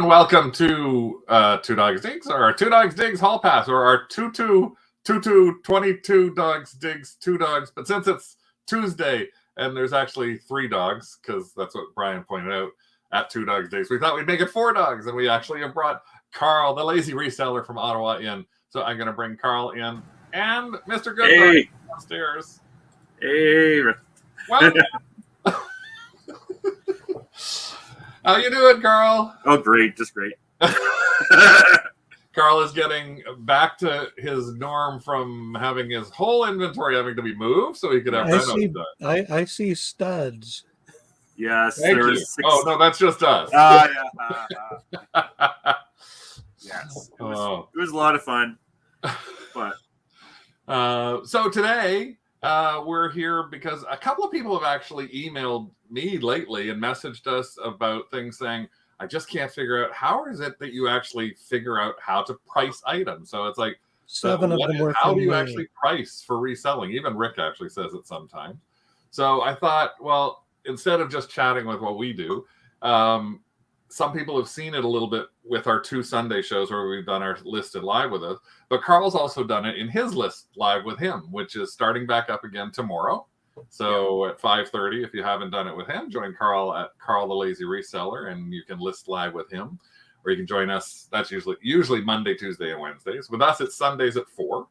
welcome to Two Dogs Digs, or our Two Dogs Digs Hall Pass, or our 22 Dogs Digs 2 Dogs. But since it's Tuesday and there's actually 3 dogs, because that's what Brian pointed out at Two Dogs Digs, we thought we'd make it 4 dogs, and we actually have brought Carl, the lazy reseller from Ottawa, in. So I'm going to bring Carl in and Mr. Good downstairs. Hey. Welcome. How you doing, Carl? Oh, great. Just great. Carl is getting back to his norm from having his whole inventory having to be moved so he could have I see studs. Yes. Thank you. Oh, no, that's just us. Yeah. Yes. It was a lot of fun. But so today we're here because a couple of people have actually emailed me lately and messaged us about things saying, I just can't figure out how is it that you actually figure out how to price items. So it's like, 7 of them were how do you actually price for reselling? Even Rick actually says it sometimes. So I thought, well, instead of just chatting with what we do, some people have seen it a little bit with our 2 Sunday shows where we've done our listed live with us, but Carl's also done it in his list live with him, which is starting back up again tomorrow. So at 5:30, if you haven't done it with him, join Carl at Carl the Lazy Reseller, and you can list live with him, or you can join us. That's usually Monday, Tuesday, and Wednesdays. With us, it's Sundays at 4,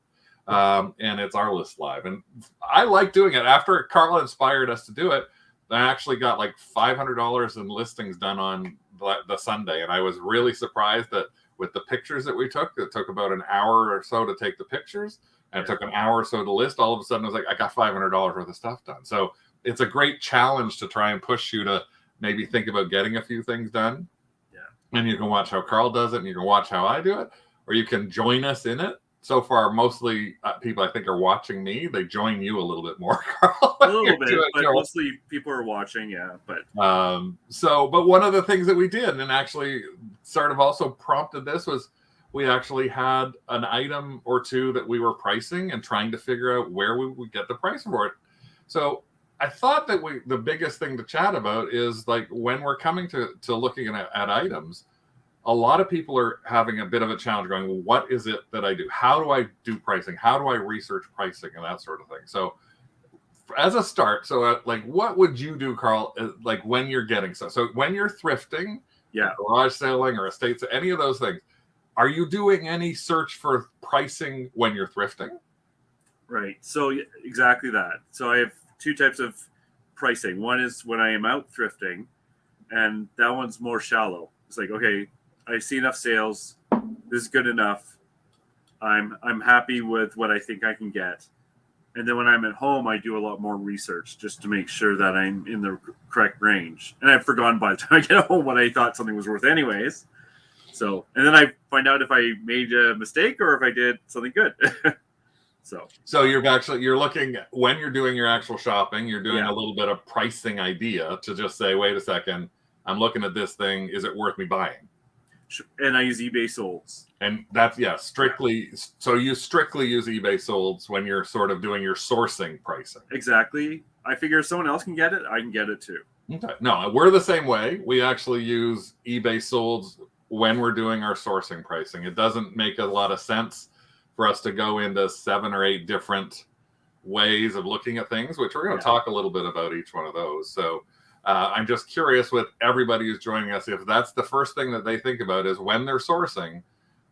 and it's our list live. And I like doing it. After Carl inspired us to do it, I actually got like $500 in listings done on the Sunday, and I was really surprised that with the pictures that we took, it took about an hour or so to take the pictures, and it took an hour or so to list. All of a sudden, I was like, I got $500 worth of stuff done. So it's a great challenge to try and push you to maybe think about getting a few things done. Yeah. And you can watch how Carl does it, and you can watch how I do it, or you can join us in it. So far, mostly people I think are watching me. They join you a little bit more, Carl. A little bit, but mostly people are watching, yeah. But but one of the things that we did, and actually sort of also prompted this, was we actually had an item or two that we were pricing and trying to figure out where we would get the price for it. So I thought that the biggest thing to chat about is like when we're coming to looking at items, a lot of people are having a bit of a challenge going, well, what is it that I do? How do I do pricing? How do I research pricing and that sort of thing? So as a start, like what would you do, Carl, like when you're getting stuff? So when you're thrifting, garage selling or estates, any of those things, are you doing any search for pricing when you're thrifting? Right. So exactly that. So I have 2 types of pricing. One is when I am out thrifting, and that one's more shallow. It's like, okay, I see enough sales. This is good enough. I'm happy with what I think I can get. And then when I'm at home, I do a lot more research just to make sure that I'm in the correct range. And I've forgotten by the time I get home what I thought something was worth anyways. So, and then I find out if I made a mistake or if I did something good. So you're looking when you're doing your actual shopping, you're doing a little bit of pricing idea to just say, wait a second, I'm looking at this thing. Is it worth me buying? And I use eBay solds. And that's strictly. So you strictly use eBay solds when you're sort of doing your sourcing pricing. Exactly. I figure if someone else can get it, I can get it too. Okay. No, we're the same way. We actually use eBay solds when we're doing our sourcing pricing. It doesn't make a lot of sense for us to go into 7 or 8 different ways of looking at things, which we're going to talk a little bit about each one of those. So I'm just curious with everybody who's joining us, if that's the first thing that they think about is when they're sourcing,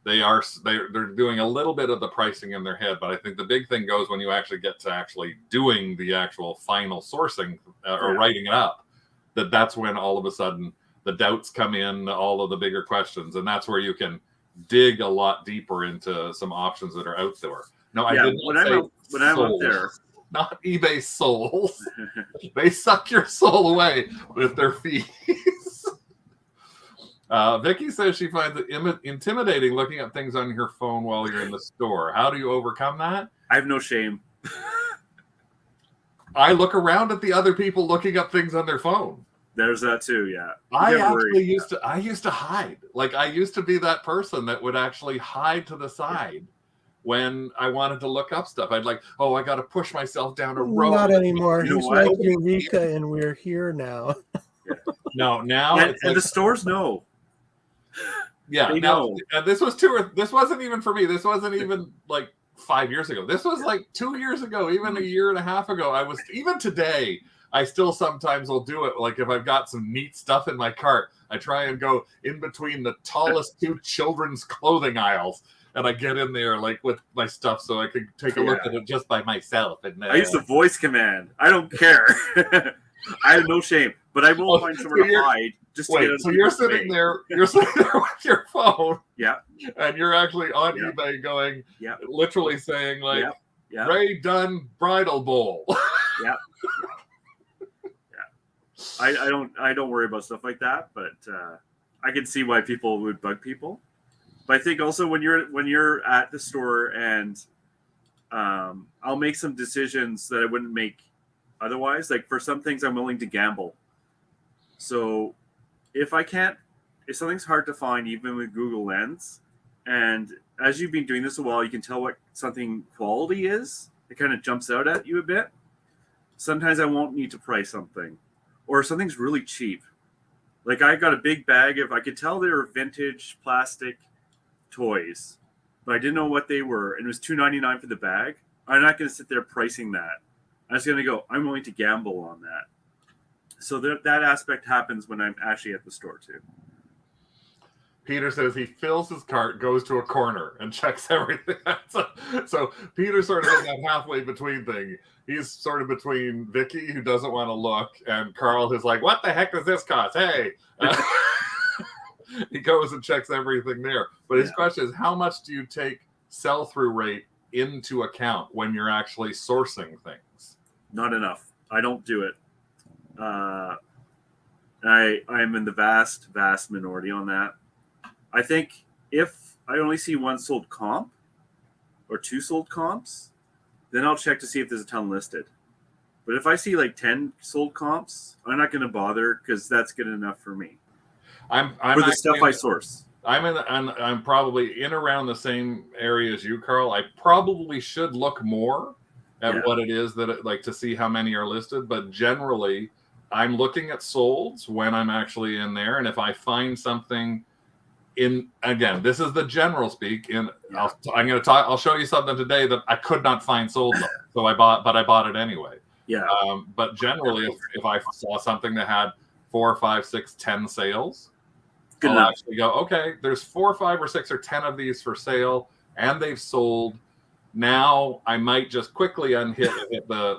they're doing a little bit of the pricing in their head. But I think the big thing goes when you actually get to actually doing the actual final sourcing or writing it up, that's when all of a sudden the doubts come in, all of the bigger questions, and that's where you can dig a lot deeper into some options that are out there. No, I didn't say when I'm out there, not eBay souls. They suck your soul away with their fees. Vicky says she finds it intimidating looking at things on your phone while you're in the store. How do you overcome that? I have no shame. I look around at the other people looking up things on their phone. There's that too, yeah. I used to hide. Like I used to be that person that would actually hide to the side when I wanted to look up stuff. I'd like, I got to push myself down a road. Not anymore. He's like Eureka, and we're here now. No, now and the stores know. Yeah. They Now, know. this wasn't even for me. This wasn't even like 5 years ago. This was like 2 years ago, even a year and a half ago. Even today, I still sometimes will do it. Like if I've got some neat stuff in my cart, I try and go in between the tallest two children's clothing aisles, and I get in there like with my stuff so I can take a look at it just by myself. And I used to voice command. I don't care. I have no shame, but I will find somewhere to hide just to get out of so you're sitting there with your phone, yeah, and you're actually on eBay going, literally saying like, Ray Dunn bridal bowl. Yeah. I don't worry about stuff like that, but I can see why people would bug people. But I think also when you're at the store and I'll make some decisions that I wouldn't make otherwise. Like for some things, I'm willing to gamble. So if something's hard to find, even with Google Lens, and as you've been doing this a while, you can tell what something quality is. It kind of jumps out at you a bit. Sometimes I won't need to price something, or something's really cheap. Like I got a big bag of, I could tell they were vintage plastic toys, but I didn't know what they were, and it was $2.99 for the bag. I'm not going to sit there pricing that. I'm just going to go, I'm willing to gamble on that. So that aspect happens when I'm actually at the store too. Peter says he fills his cart, goes to a corner, and checks everything. So Peter's sort of in that halfway between thing. He's sort of between Vicky, who doesn't want to look, and Carl, who's like, what the heck does this cost? Hey. He goes and checks everything there. But his question is, how much do you take sell-through rate into account when you're actually sourcing things? Not enough. I don't do it. I'm in the vast minority on that. I think if I only see one sold comp or two sold comps, then I'll check to see if there's a ton listed. But if I see like 10 sold comps, I'm not going to bother because that's good enough for me. I'm for the stuff I source. I'm probably in around the same area as you, Carl. I probably should look more at what it is to see how many are listed. But generally, I'm looking at solds when I'm actually in there, and if I find something again, this is the general speak. I'll show you something today that I could not find sold, so I bought it anyway. Yeah. But generally, if I saw something that had 4, 5, 6, 10 sales, I'll actually go, okay, there's 4, 5, or 6 or 10 of these for sale, and they've sold. Now I might just quickly hit the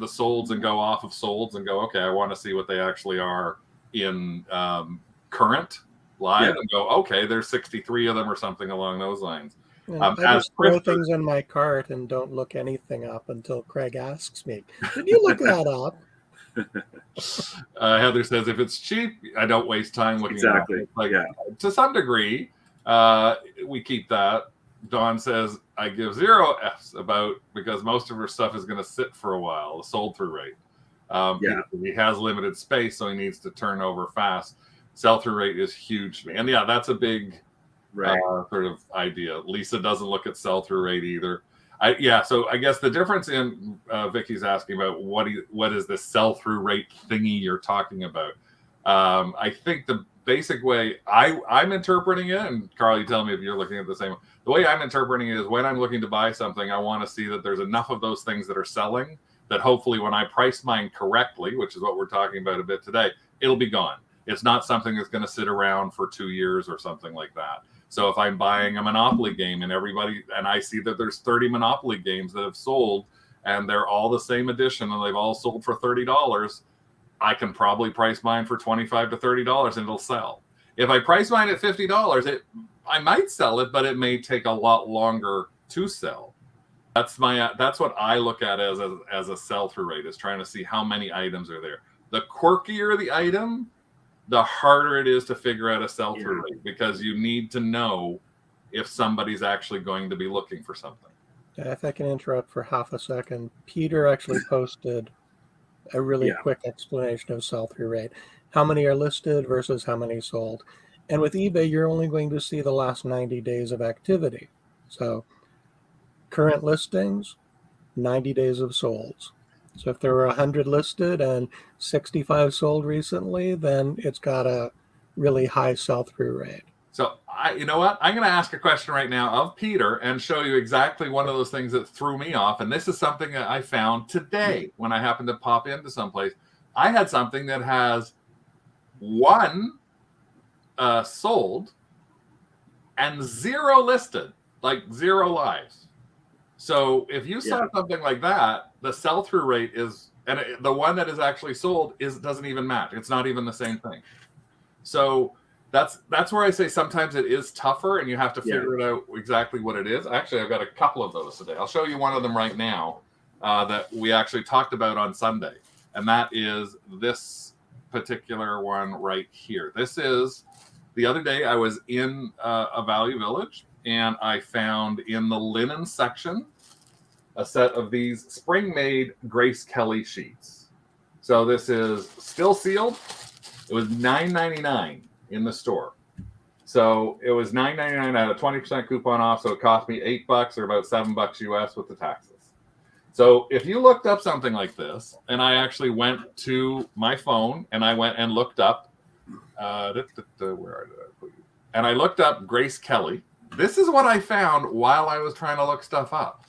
solds and go off of solds and go, okay, I want to see what they actually are in current live and go, okay, there's 63 of them or something along those lines. I just throw things in my cart and don't look anything up until Craig asks me, did you look that up? Heather says, if it's cheap, I don't waste time looking exactly. To some degree, we keep that. Dawn says, I give 0 F's because most of her stuff is going to sit for a while, the sold through rate. He has limited space, so he needs to turn over fast. Sell through rate is huge to me. And that's a big sort of idea. Lisa doesn't look at sell through rate either. So I guess the difference in Vicky's asking about what is the sell-through rate thingy you're talking about. I think the basic way I'm interpreting it, and Carl, you tell me if you're looking at the same. The way I'm interpreting it is when I'm looking to buy something, I want to see that there's enough of those things that are selling that hopefully when I price mine correctly, which is what we're talking about a bit today, it'll be gone. It's not something that's going to sit around for 2 years or something like that. So if I'm buying a Monopoly game and I see that there's 30 Monopoly games that have sold and they're all the same edition and they've all sold for $30, I can probably price mine for $25 to $30 and it'll sell. If I price mine at $50, I might sell it, but it may take a lot longer to sell. That's what I look at as a sell-through rate, is trying to see how many items are there. The quirkier the item, the harder it is to figure out a sell-through rate, because you need to know if somebody's actually going to be looking for something. If I can interrupt for half a second, Peter actually posted a really quick explanation of sell-through rate. How many are listed versus how many sold. And with eBay, you're only going to see the last 90 days of activity. So current listings, 90 days of solds. So if there were 100 listed and 65 sold recently, then it's got a really high sell-through rate. So you know what? I'm going to ask a question right now of Peter and show you exactly one of those things that threw me off. And this is something that I found today when I happened to pop into someplace. I had something that has one sold and 0 listed, like 0 lives. So if you saw something like that, the sell-through rate is, and the one that is actually sold doesn't even match. It's not even the same thing. So that's where I say sometimes it is tougher, and you have to figure it out exactly what it is. Actually, I've got a couple of those today. I'll show you one of them right now that we actually talked about on Sunday, and that is this particular one right here. This is, the other day I was in a Value Village, and I found in the linen section a set of these spring-made Grace Kelly sheets. So this is still sealed. It was $9.99 in the store. So it was $9.99 at a 20% coupon off. So it cost me $8 or about $7 US with the taxes. So if you looked up something like this, and I actually went to my phone and I went and looked up, where did I put you? And I looked up Grace Kelly. This is what I found while I was trying to look stuff up.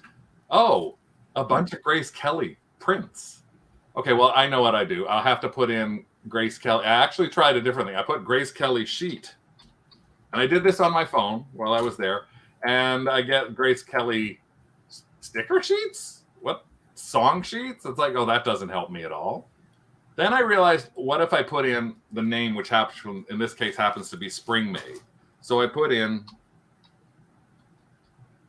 Oh, a bunch of Grace Kelly prints. Okay, well, I know what I do. I'll have to put in Grace Kelly. I actually tried a different thing. I put Grace Kelly sheet. And I did this on my phone while I was there. And I get Grace Kelly sticker sheets? What? Song sheets? It's like, oh, that doesn't help me at all. Then I realized, what if I put in the name, which happens, in this case happens to be Spring Made. So I put in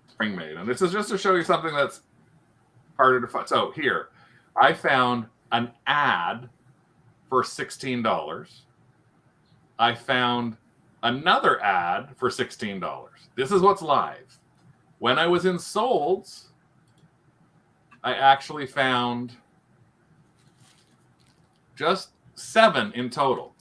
Spring Made. And this is just to show you something that's harder to find. So here, I found an ad for $16. I found another ad for $16. This is what's live. When I was in Solds, I actually found just 7 in total.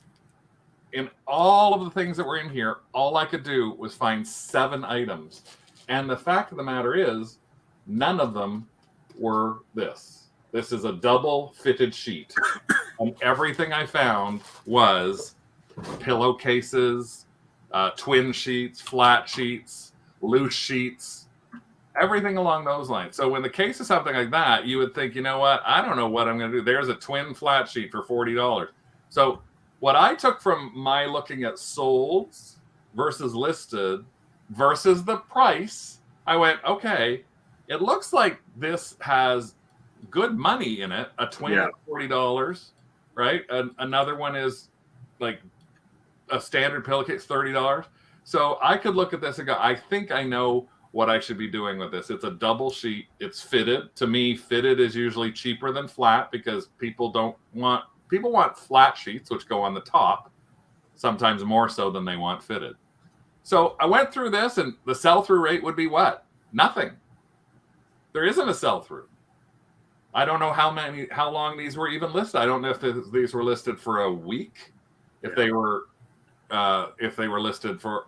In all of the things that were in here, all I could do was find 7 items. And the fact of the matter is, none of them were this. This is a double fitted sheet. And everything I found was pillowcases, twin sheets, flat sheets, loose sheets, everything along those lines. So when the case is something like that, you would think, you know what? I don't know what I'm going to do. There's a twin flat sheet for $40. So what I took from my looking at solds versus listed versus the price, I went, okay, it looks like this has good money in it. A twin at $40, right? Another one is like a standard pillowcase, $30. So I could look at this and go, I think I know what I should be doing with this. It's a double sheet. It's fitted. To me, fitted is usually cheaper than flat because people want flat sheets, which go on the top, sometimes more so than they want fitted. So I went through this, and the sell-through rate would be what? Nothing. There isn't a sell-through. I don't know how long these were even listed. I don't know if these were listed for a week. If they were listed for,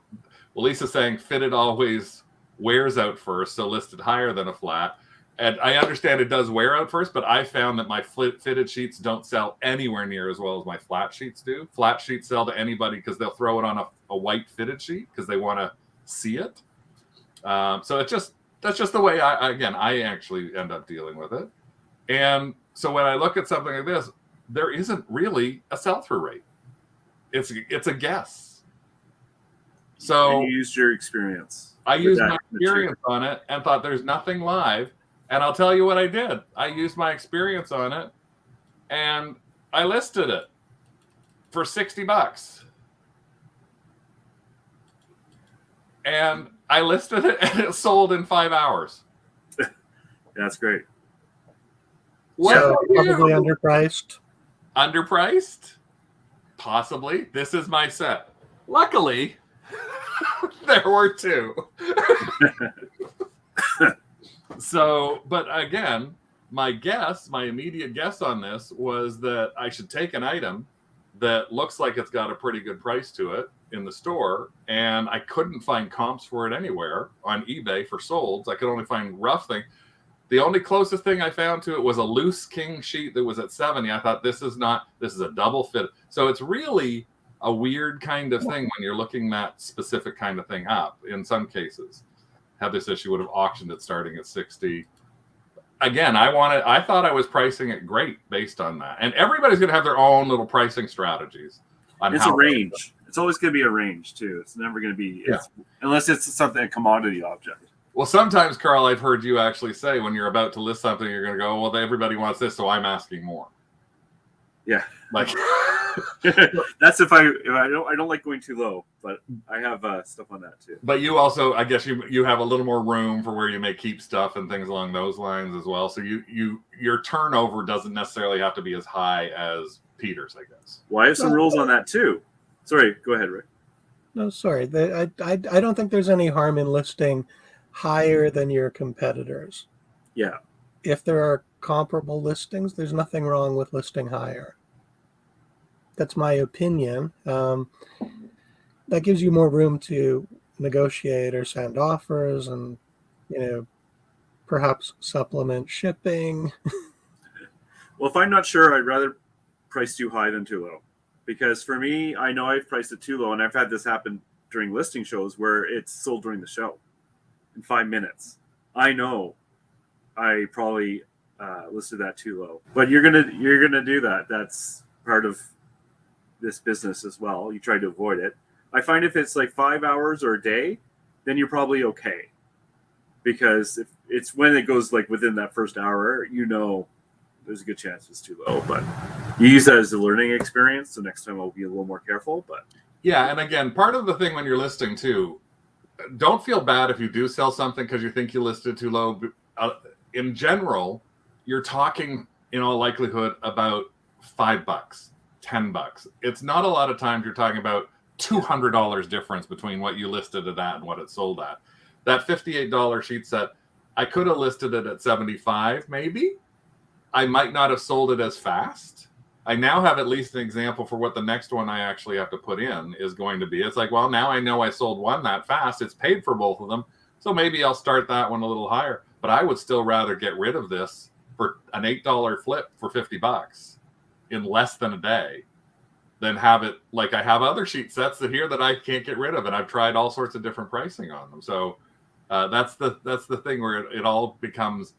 well, Lisa's saying fitted always wears out first, so listed higher than a flat. And I understand it does wear out first, but I found that my fitted sheets don't sell anywhere near as well as my flat sheets do. Flat sheets sell to anybody because they'll throw it on a white fitted sheet because they want to see it. So that's just the way I actually end up dealing with it. And so when I look at something like this, there isn't really a sell-through rate. It's a guess. So and you used your experience. I used my experience on it and thought there's nothing live. And I'll tell you what I did. I used my experience on it and I listed it for $60. And I listed it and it sold in 5 hours. That's great. So probably underpriced. Underpriced? Possibly. This is my set. Luckily, there were 2. So, but again, my immediate guess on this was that I should take an item that looks like it's got a pretty good price to it in the store, and I couldn't find comps for it anywhere on eBay for solds. I could only find rough thing. The only closest thing I found to it was a loose king sheet that was at $70. I thought this is a double fit. So it's really a weird kind of thing when you're looking that specific kind of thing up. In some cases, had this issue, would have auctioned it starting at 60. Again, I thought I was pricing it great based on that. And everybody's going to have their own little pricing strategies. It's a range. It's always going to be a range too. It's never going to be, unless it's something, a commodity object. Well, sometimes, Carl, I've heard you actually say when you're about to list something, you're going to go, well, everybody wants this, so I'm asking more. Yeah. Like that's if I don't like going too low, but I have stuff on that too. But you also, I guess you have a little more room for where you may keep stuff and things along those lines as well. So your turnover doesn't necessarily have to be as high as Peter's, I guess. Well, I have some rules on that too. Sorry, go ahead, Rick. No, sorry. I don't think there's any harm in listing higher than your competitors. Yeah. If there are comparable listings, there's nothing wrong with listing higher. That's my opinion. That gives you more room to negotiate or send offers and, perhaps supplement shipping. Well, if I'm not sure, I'd rather price too high than too low. Because for me, I know I've priced it too low, and I've had this happen during listing shows where it's sold during the show in 5 minutes. I know I probably listed that too low, but you're gonna do that. That's part of this business as well. You try to avoid it. I find if it's like 5 hours or a day, then you're probably okay, because if it's when it goes like within that first hour, there's a good chance it's too low. But you use that as a learning experience, so next time I'll be a little more careful. But yeah, and again, part of the thing when you're listing too, don't feel bad if you do sell something because you think you listed too low. In general, you're talking in all likelihood about $5, $10. It's not a lot of times you're talking about $200 difference between what you listed it at and what it sold at. That $58 sheet set, I could have listed it at 75, maybe. I might not have sold it as fast. I now have at least an example for what the next one I actually have to put in is going to be. It's like, well, now I know I sold one that fast. It's paid for both of them. So maybe I'll start that one a little higher. But I would still rather get rid of this for an $8 flip for $50 in less than a day than have it like I have other sheet sets that I can't get rid of. And I've tried all sorts of different pricing on them. So that's the thing where it all becomes,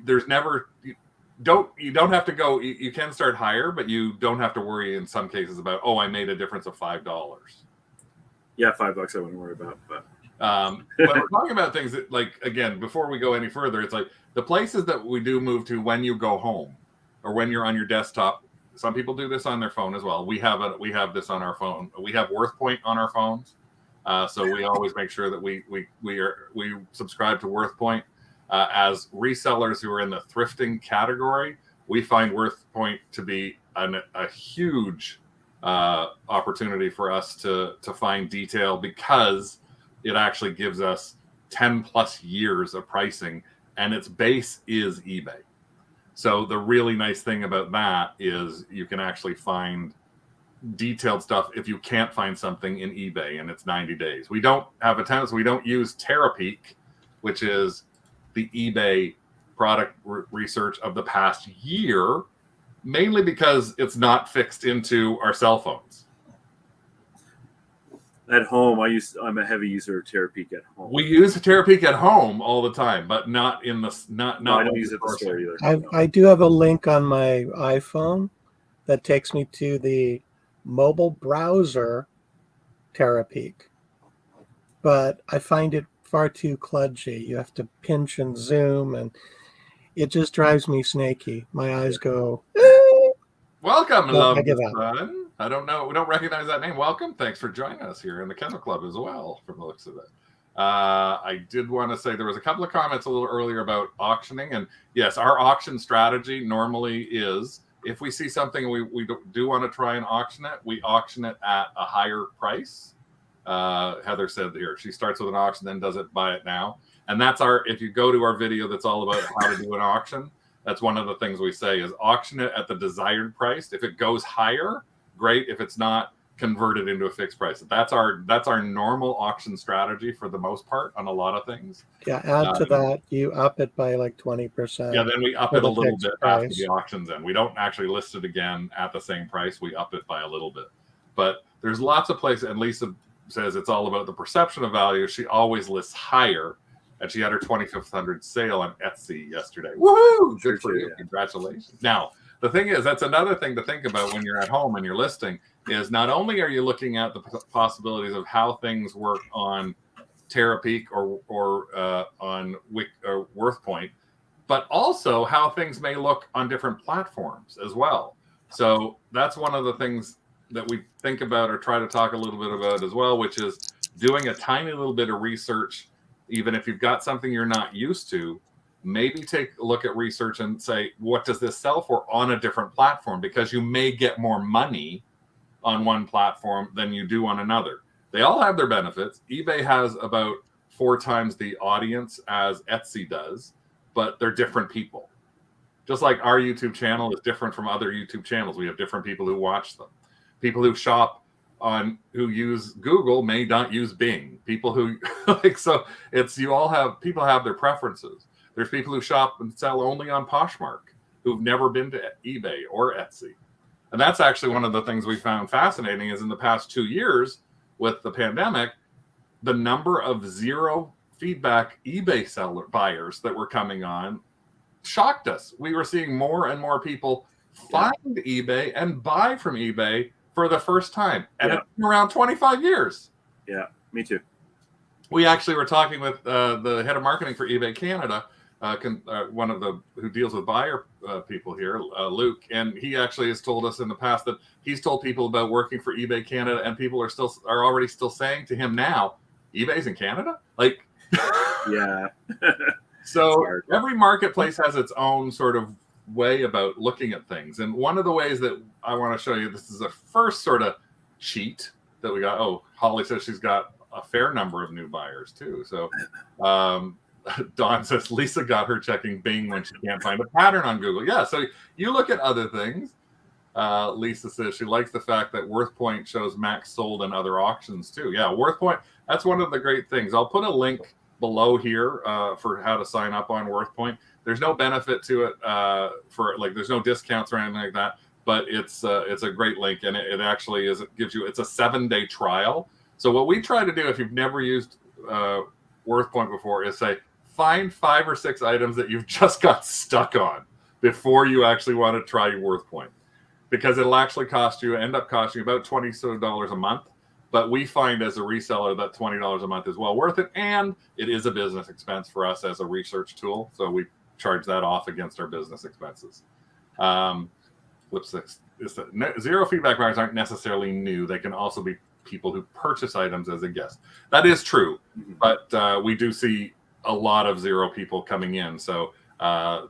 there's never, you don't have to go, you can start higher, but you don't have to worry in some cases about, I made a difference of $5. Yeah, $5 I wouldn't worry about. But when we're talking about things that, like, again, before we go any further, it's like the places that we do move to when you go home or when you're on your desktop. Some people do this on their phone as well. We have this on our phone. We have WorthPoint on our phones, so we always make sure that we subscribe to WorthPoint. As resellers who are in the thrifting category, we find WorthPoint to be a huge opportunity for us to find detail, because it actually gives us 10 plus years of pricing, and its base is eBay. So the really nice thing about that is you can actually find detailed stuff if you can't find something in eBay and it's 90 days. We don't have a tendency, we don't use Terapeak, which is the eBay product research of the past year, mainly because it's not fixed into our cell phones. At home, I'm a heavy user of Terapeak at home. We use Terapeak at home all the time, but not in the not. No, I don't use it at the store either. I do have a link on my iPhone that takes me to the mobile browser Terapeak, but I find it far too kludgy. You have to pinch and zoom, and it just drives me snaky. My eyes go. Welcome, Well, love son. I don't know. We don't recognize that name. Welcome. Thanks for joining us here in the Kennel Club as well, from the looks of it. I did want to say there was a couple of comments a little earlier about auctioning. And yes, our auction strategy normally is if we see something we do want to try and auction it, we auction it at a higher price. Heather said here, she starts with an auction, then does it buy it now. And that's if you go to our video that's all about how to do an auction, that's one of the things we say is auction it at the desired price. If it goes higher, great. If it's not, convert it into a fixed price. That's our normal auction strategy for the most part on a lot of things. Yeah, add to that, you up it by like 20%. Yeah, then we up it a little bit after the auction's in. We don't actually list it again at the same price. We up it by a little bit. but there's lots of places, and Lisa says it's all about the perception of value. She always lists higher, and she had her 2500 sale on Etsy yesterday. Woohoo! Good for you. Yeah. Congratulations. Now, the thing is, that's another thing to think about when you're at home and you're listing, is not only are you looking at the possibilities of how things work on Terapeak or on WorthPoint, but also how things may look on different platforms as well. So that's one of the things that we think about or try to talk a little bit about as well, which is doing a tiny little bit of research. Even if you've got something you're not used to, maybe take a look at research and say, what does this sell for on a different platform? Because you may get more money on one platform than you do on another. They all have their benefits. eBay has about 4 times the audience as Etsy does, but they're different people. Just like our YouTube channel is different from other YouTube channels. We have different people who watch them. People who shop who use Google may not use Bing. People who so it's people have their preferences. There's people who shop and sell only on Poshmark who've never been to eBay or Etsy. And that's actually one of the things we found fascinating is in the past 2 years with the pandemic, the number of zero feedback eBay buyers that were coming on shocked us. We were seeing more and more people find eBay and buy from eBay for the first time. And it's been around 25 years. Yeah, me too. We actually were talking with the head of marketing for eBay Canada, one of the who deals with buyer people here, Luke, and he actually has told us in the past that he's told people about working for eBay Canada, and people are already still saying to him now, eBay's in Canada? Like, yeah. So every marketplace has its own sort of way about looking at things. And one of the ways that I want to show you, this is the first sort of cheat that we got. Oh, Holly says she's got a fair number of new buyers too. So Dawn says Lisa got her checking Bing when she can't find a pattern on Google. Yeah, so you look at other things. Lisa says she likes the fact that WorthPoint shows max sold in other auctions too. Yeah, WorthPoint, that's one of the great things. I'll put a link below here for how to sign up on WorthPoint. There's no benefit to it there's no discounts or anything like that, but it's a great link, and it actually is. It gives you, it's a 7-day trial. So what we try to do, if you've never used WorthPoint before, is say find 5 or 6 items that you've just got stuck on before you actually want to try WorthPoint, because it'll actually end up costing you about $20 a month. But we find as a reseller that $20 a month is well worth it, and it is a business expense for us as a research tool. So we charge that off against our business expenses. Zero feedback buyers aren't necessarily new. They can also be people who purchase items as a guest. That is true, but we do see a lot of zero people coming in. So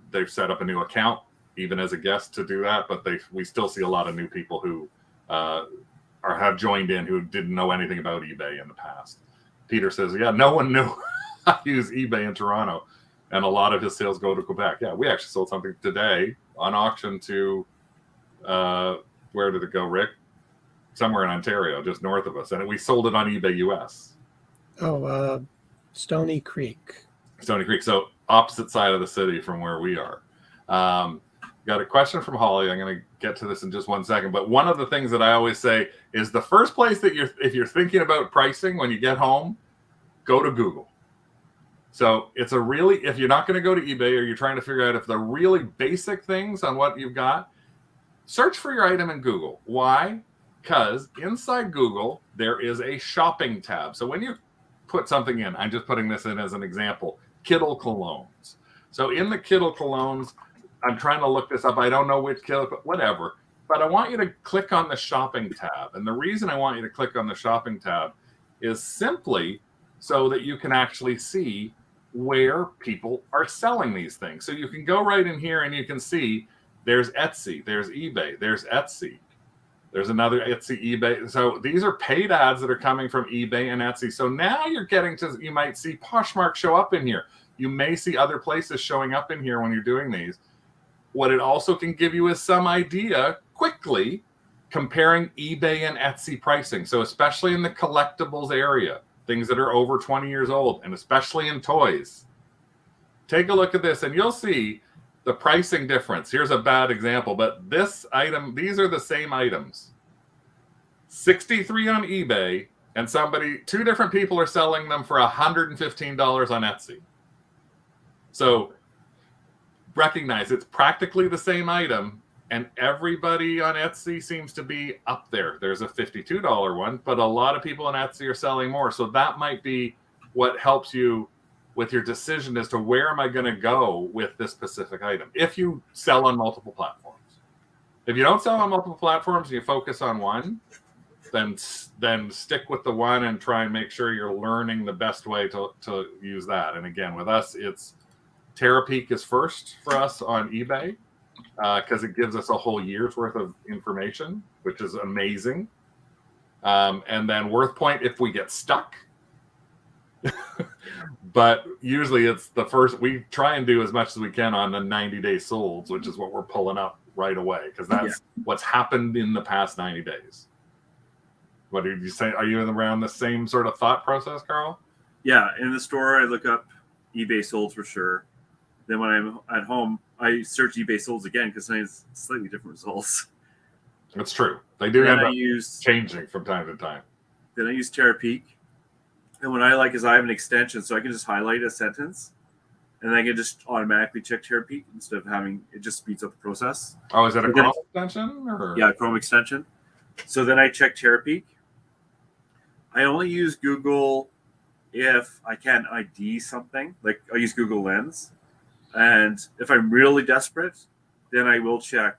they've set up a new account even as a guest to do that, but we still see a lot of new people who have joined in who didn't know anything about eBay in the past. Peter says, yeah, no one knew how to use eBay in Toronto, and a lot of his sales go to Quebec. Yeah, we actually sold something today on auction to, where did it go, Rick? Somewhere in Ontario, just north of us, and we sold it on eBay US. Oh, Stony Creek. Stony Creek, so opposite side of the city from where we are. Got a question from Holly. I'm going to get to this in just one second. But one of the things that I always say is the first place that if you're thinking about pricing when you get home, go to Google. So if you're not going to go to eBay or you're trying to figure out if the really basic things on what you've got, search for your item in Google. Why? Because inside Google, there is a shopping tab. So when you put something in, I'm just putting this in as an example, Kittle colognes. So in the Kittle colognes, I'm trying to look this up. I don't know which Kittle, whatever. But I want you to click on the shopping tab. And the reason I want you to click on the shopping tab is simply so that you can actually see where people are selling these things. So you can go right in here and you can see there's Etsy, there's eBay, there's Etsy. There's another Etsy, eBay. So these are paid ads that are coming from eBay and Etsy. So now you're getting to, you might see Poshmark show up in here. You may see other places showing up in here when you're doing these. What it also can give you is some idea quickly comparing eBay and Etsy pricing. So especially in the collectibles area, things that are over 20 years old, and especially in toys. Take a look at this and you'll see the pricing difference. Here's a bad example, but this item, these are the same items. 63 on eBay, and two different people are selling them for $115 on Etsy. So recognize it's practically the same item, and everybody on Etsy seems to be up there. There's a $52 one, but a lot of people on Etsy are selling more. So that might be what helps you with your decision as to where am I going to go with this specific item, if you sell on multiple platforms. If you don't sell on multiple platforms and you focus on one, then stick with the one and try and make sure you're learning the best way to use that. And again, with us, it's Terapeak is first for us on eBay because it gives us a whole year's worth of information, which is amazing. And then WorthPoint if we get stuck. But usually it's the first. We try and do as much as we can on the 90-day solds, which is what we're pulling up right away because that's what's happened in the past 90 days. What did you say? Are you around the same sort of thought process, Carl? Yeah, in the store I look up eBay solds for sure. Then when I'm at home, I search eBay solds again because it's slightly different results. That's true. They do end up use changing from time to time. Then I use Terapeak. And what I like is I have an extension, so I can just highlight a sentence, and I can just automatically check Terapeak instead of having it just speeds up the process. Oh, is that a Chrome extension? Or? Yeah, Chrome extension. So then I check Terapeak. I only use Google if I can't ID something. Like I use Google Lens. And if I'm really desperate, then I will check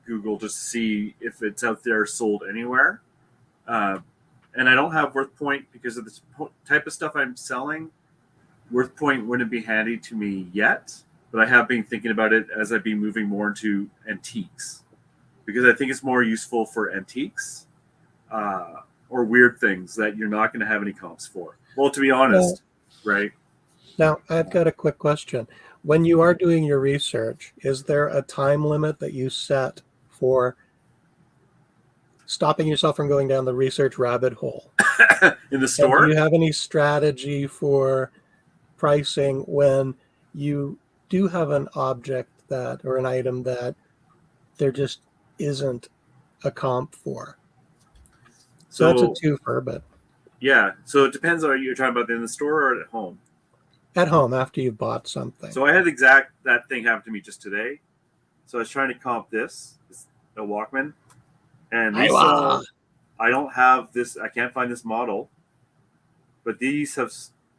Google just to see if it's out there sold anywhere. And I don't have WorthPoint because of the type of stuff I'm selling. WorthPoint wouldn't be handy to me yet, but I have been thinking about it as I've been moving more into antiques because I think it's more useful for antiques or weird things that you're not going to have any comps for. Well, to be honest, right? Now, I've got a quick question. When you are doing your research, is there a time limit that you set for stopping yourself from going down the research rabbit hole? In the store? And do you have any strategy for pricing when you do have an object that or an item that there just isn't a comp for? So that's a twofer, but yeah. So it depends on you're talking about in the store or at home. At home after you bought something. So I had that thing happen to me just today. So I was trying to comp this a Walkman, and I don't have this. I can't find this model, but these have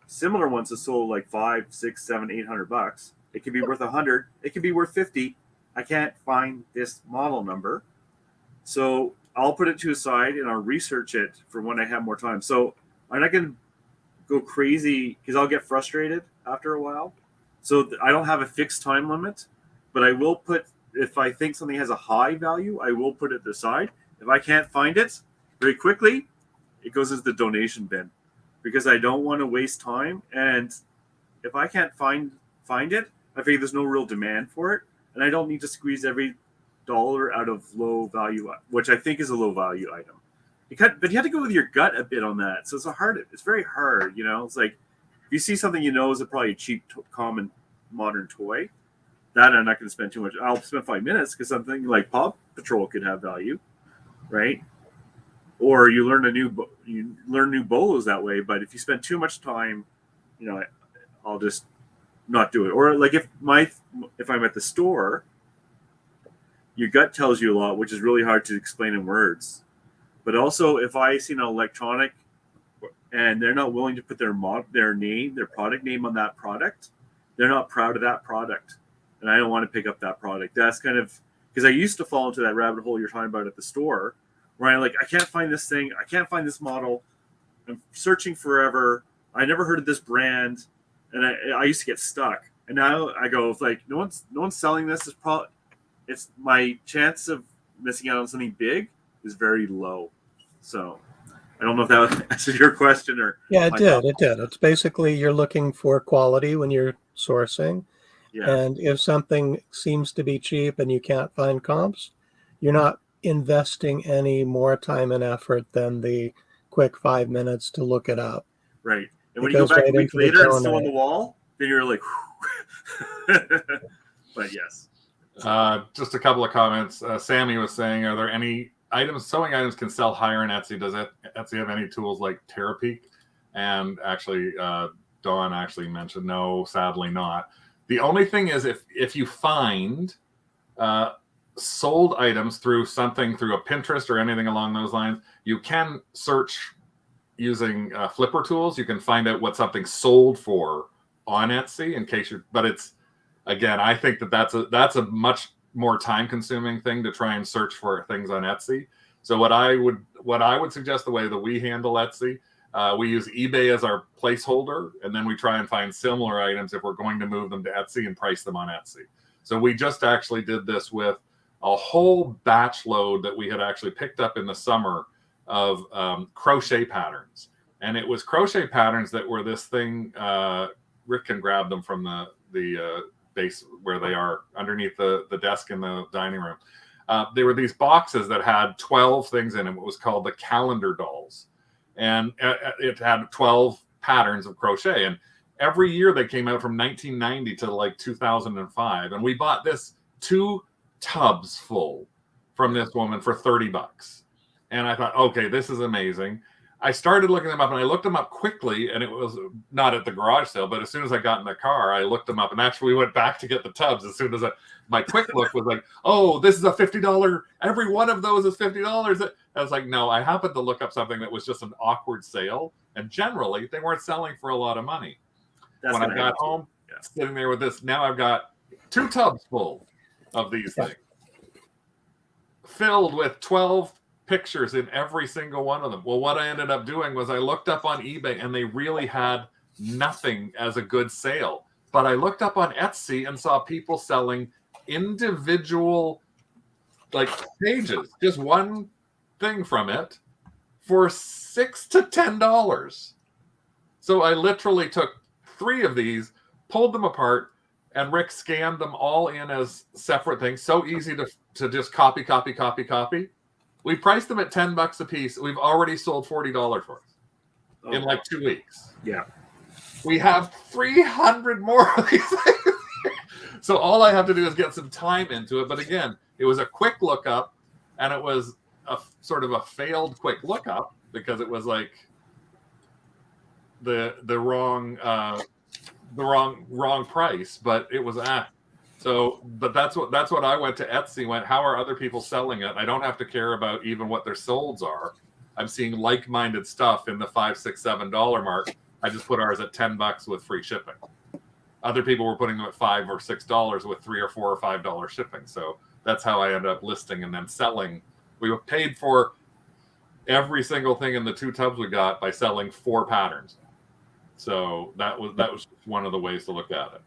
similar ones that sold like $500, $600, $700, $800. It could be worth $100. It could be worth $50. I can't find this model number, so I'll put it to a side and I'll research it for when I have more time. So I'm not going to go crazy because I'll get frustrated after a while. So I don't have a fixed time limit, but I will put, if I think something has a high value, I will put it aside. If I can't find it very quickly, it goes into the donation bin because I don't want to waste time. And if I can't find it, I figure there's no real demand for it. And I don't need to squeeze every dollar out of low value, which I think is a low value item. But you have to go with your gut a bit on that. So it's very hard, you know. It's like if you see something you know is probably a cheap, common, modern toy, that I'm not going to spend too much. I'll spend 5 minutes because something like Paw Patrol could have value, right? Or you learn new bolos that way. But if you spend too much time, you know, I'll just not do it. Or like if I'm at the store, your gut tells you a lot, which is really hard to explain in words. But also, if I see an electronic and they're not willing to put their product name on that product, they're not proud of that product. And I don't want to pick up that product. That's kind of, because I used to fall into that rabbit hole you're talking about at the store, where I'm like, I can't find this thing. I can't find this model. I'm searching forever. I never heard of this brand. And I used to get stuck. And now I go, like, no one's selling this. It's my chance of missing out on something big is very low. So I don't know if that answers your question or. Yeah, it did. It did. It's basically you're looking for quality when you're sourcing. Yeah. And if something seems to be cheap and you can't find comps, you're not investing any more time and effort than the quick 5 minutes to look it up. Right. And when you go back a week later and it's still on the wall, then you're like, but yes. Just a couple of comments. Sammy was saying, are there any sewing items can sell higher in Etsy. Does Etsy have any tools like Terapeak? And actually, Dawn actually mentioned no, sadly not. The only thing is if you find sold items through a Pinterest or anything along those lines, you can search using flipper tools. You can find out what something sold for on Etsy in case but it's, again, I think that's a much more time consuming thing to try and search for things on Etsy. So what I would suggest, the way that we handle Etsy, we use eBay as our placeholder, and then we try and find similar items if we're going to move them to Etsy and price them on Etsy. So we just actually did this with a whole batch load that we had actually picked up in the summer of crochet patterns. And it was crochet patterns that were this thing, Rick can grab them from the base where they are underneath the desk in the dining room. There were these boxes that had 12 things in them. It was called the calendar dolls. And it had 12 patterns of crochet. And every year they came out from 1990 to like 2005. And we bought this 2 tubs full from this woman for $30. And I thought, okay, this is amazing. I started looking them up, and I looked them up quickly, and it was not at the garage sale, but as soon as I got in the car, I looked them up, and actually we went back to get the tubs as soon as my quick look was like, oh, this is a $50. Every one of those is $50. I was like, no, I happened to look up something that was just an awkward sale, and generally they weren't selling for a lot of money. When I got home, sitting there with this, now I've got 2 tubs full of these things, filled with 12 pictures in every single one of them. Well, what I ended up doing was I looked up on eBay, and they really had nothing as a good sale. But I looked up on Etsy and saw people selling individual like pages, just one thing from it, for $6 to $10. So I literally took 3 of these, pulled them apart, and Rick scanned them all in as separate things. So easy to just copy. We priced them at $10 a piece. We've already sold $40 for it in like 2 weeks. Yeah. We have 300 more of these things. So all I have to do is get some time into it. But again, it was a quick lookup, and it was a sort of a failed quick lookup because it was like the wrong price. But it was So, but that's what I went to Etsy, how are other people selling it? I don't have to care about even what their solds are. I'm seeing like-minded stuff in the $5, $6, $7 mark. I just put ours at $10 with free shipping. Other people were putting them at $5 or $6 with $3 or $4 or $5 shipping. So that's how I ended up listing and then selling. We were paid for every single thing in the 2 tubs we got by selling 4 patterns. So that was one of the ways to look at it.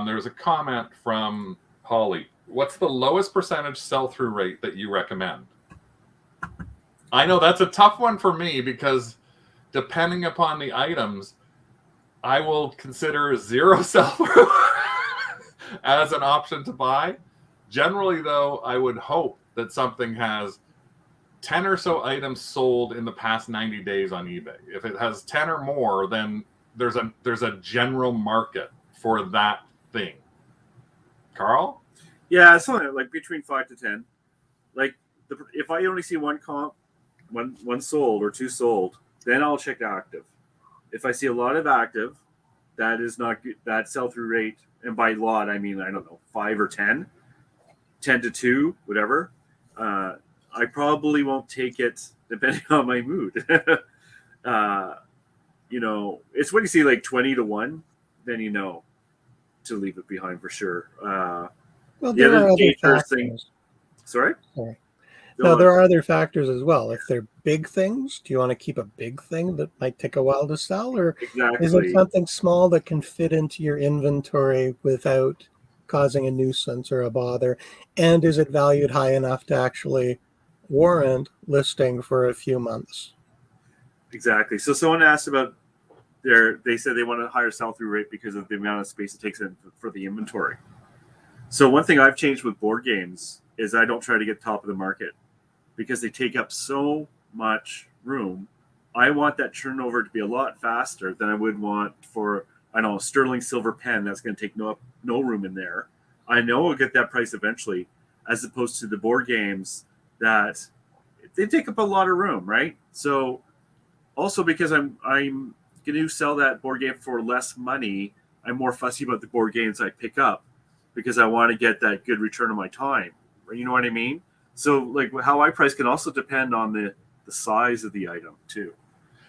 There was a comment from Holly. What's the lowest percentage sell-through rate that you recommend? I know that's a tough one for me because depending upon the items, I will consider 0 sell-through as an option to buy. Generally, though, I would hope that something has 10 or so items sold in the past 90 days on eBay. If it has 10 or more, then there's a general market for that thing. Carl? Yeah, something like between 5 to 10. Like if I only see one comp, one sold or 2 sold, then I'll check active. If I see a lot of active, that is not good. That sell-through rate, and by lot I mean, I don't know, 5 or 10 to 2, whatever. I probably won't take it depending on my mood. It's when you see like 20 to 1, then to leave it behind for sure. Well, there are other factors. Sorry? No, there are other factors as well. If they're big things, do you want to keep a big thing that might take a while to sell? Or is it something small that can fit into your inventory without causing a nuisance or a bother? And is it valued high enough to actually warrant listing for a few months? Exactly. So someone asked about they said they want a higher sell-through rate because of the amount of space it takes in for the inventory. So one thing I've changed with board games is I don't try to get top of the market because they take up so much room. I want that turnover to be a lot faster than I would want for, a sterling silver pen that's going to take no room in there. I know I'll get that price eventually, as opposed to the board games that they take up a lot of room, right? So also because I'm going to sell that board game for less money, I'm more fussy about the board games I pick up because I want to get that good return on my time. You know what I mean? So like how I price can also depend on the size of the item too.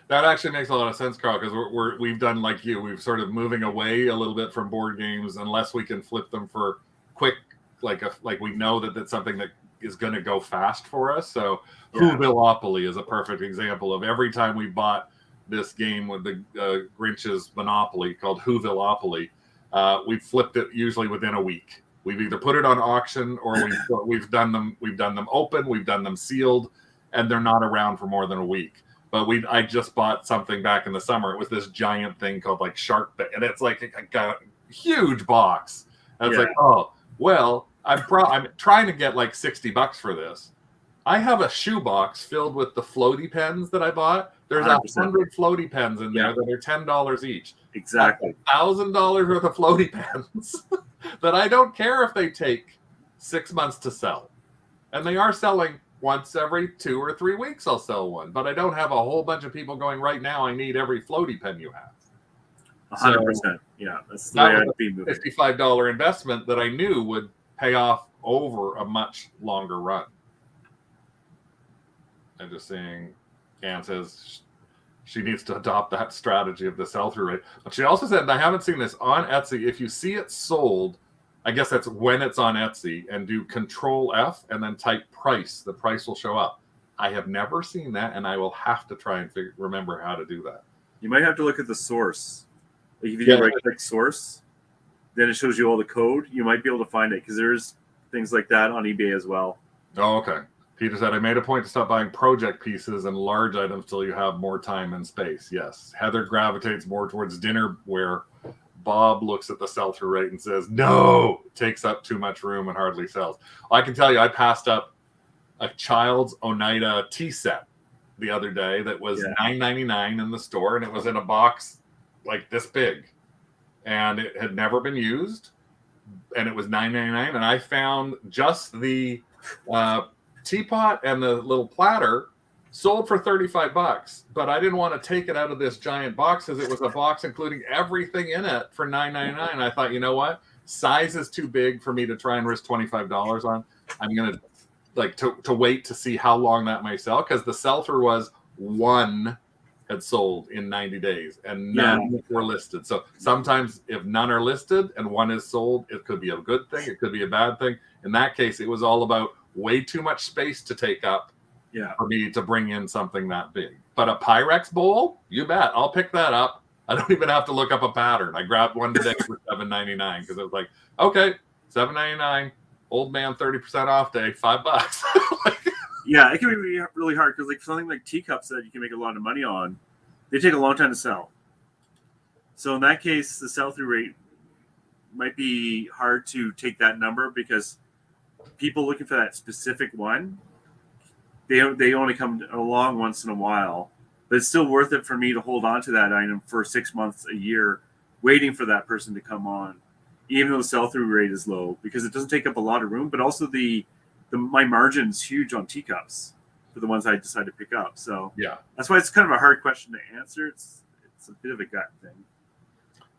That actually makes a lot of sense, Carl, because we've done like you. We've sort of moving away a little bit from board games unless we can flip them for quick, like we know that that's something that is going to go fast for us. So Whovilopoly is a perfect example of every time we bought this game with the Grinch's Monopoly called Whovilopoly, we flipped it usually within a week. We've either put it on auction or we've done them open, we've done them sealed, and they're not around for more than a week. But I just bought something back in the summer. It was this giant thing called like Shark Bait, and it's like a huge box. And it's like, oh well, I'm trying to get like $60 for this. I have a shoebox filled with the floaty pens that I bought. There's 100 floaty pens in there that are $10 each. Exactly. $1,000 worth of floaty pens that I don't care if they take 6 months to sell, and they are selling. Once every 2 or 3 weeks, I'll sell one. But I don't have a whole bunch of people going, right now, I need every floaty pen you have. 100%. Yeah, that's the way I'd be moving. $55 investment that I knew would pay off over a much longer run. I'm just seeing, Ann says she needs to adopt that strategy of the sell-through rate. But she also said, and I haven't seen this on Etsy, if you see it sold, I guess that's when it's on Etsy, and do Control F and then type price. The price will show up. I have never seen that, and I will have to try and remember how to do that. You might have to look at the source. Like if you do right-click source, then it shows you all the code. You might be able to find it because there's things like that on eBay as well. Oh, okay. Peter said, I made a point to stop buying project pieces and large items till you have more time and space. Yes. Heather gravitates more towards dinnerware. Bob looks at the sell-through rate and says, no, it takes up too much room and hardly sells. I can tell you, I passed up a child's Oneida tea set the other day that was $9.99 in the store, and it was in a box like this big. And it had never been used, and it was $9.99. And I found just the teapot and the little platter sold for $35, but I didn't want to take it out of this giant box because it was a box including everything in it for $9.99. I thought, you know what? Size is too big for me to try and risk $25 on. I'm going to wait to see how long that may sell, because the sell-through was one had sold in 90 days and none were listed. So sometimes if none are listed and one is sold, it could be a good thing. It could be a bad thing. In that case, it was all about way too much space to take up for me to bring in something that big. But a Pyrex bowl, you bet. I'll pick that up. I don't even have to look up a pattern. I grabbed one today for $7.99 because it was like, okay, $7.99, old man 30% off day, $5. Yeah, it can be really hard because like something like teacups that you can make a lot of money on, they take a long time to sell. So in that case, the sell-through rate might be hard to take that number because people looking for that specific one, they only come along once in a while. But it's still worth it for me to hold on to that item for 6 months, a year, waiting for that person to come on, even though the sell-through rate is low, because it doesn't take up a lot of room. But also my margin's huge on teacups for the ones I decide to pick up. So that's why it's kind of a hard question to answer. It's a bit of a gut thing.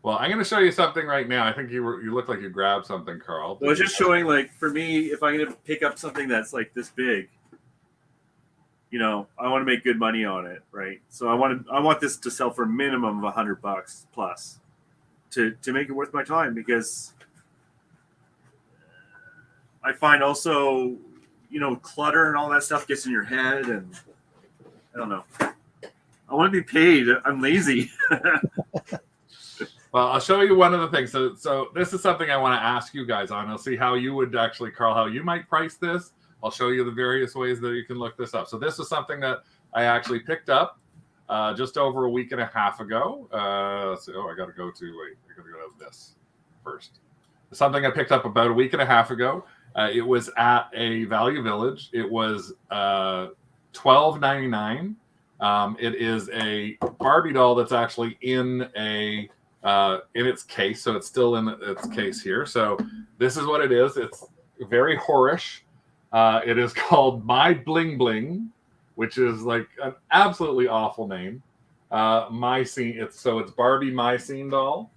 Well, I'm going to show you something right now. I think you look like you grabbed something, Carl. Well, it's just showing, like, for me, if I'm going to pick up something that's like this big, you know, I want to make good money on it, right? So I want this to sell for a minimum of $100 plus to make it worth my time, because I find also, you know, clutter and all that stuff gets in your head, and I don't know. I want to be paid. I'm lazy. Well, I'll show you one of the things. So this is something I want to ask you guys on. I'll see how you would actually, Carl, how you might price this. I'll show you the various ways that you can look this up. So this is something that I actually picked up just over a week and a half ago. I got to go to this first. Something I picked up about a week and a half ago. It was at a Value Village. It was $12.99. It is a Barbie doll that's actually in its case, so it's still in its case here. So this is what it is. It's very whorish. It is called My Bling Bling. which is like an absolutely awful name. My Scene. It's Barbie My Scene doll.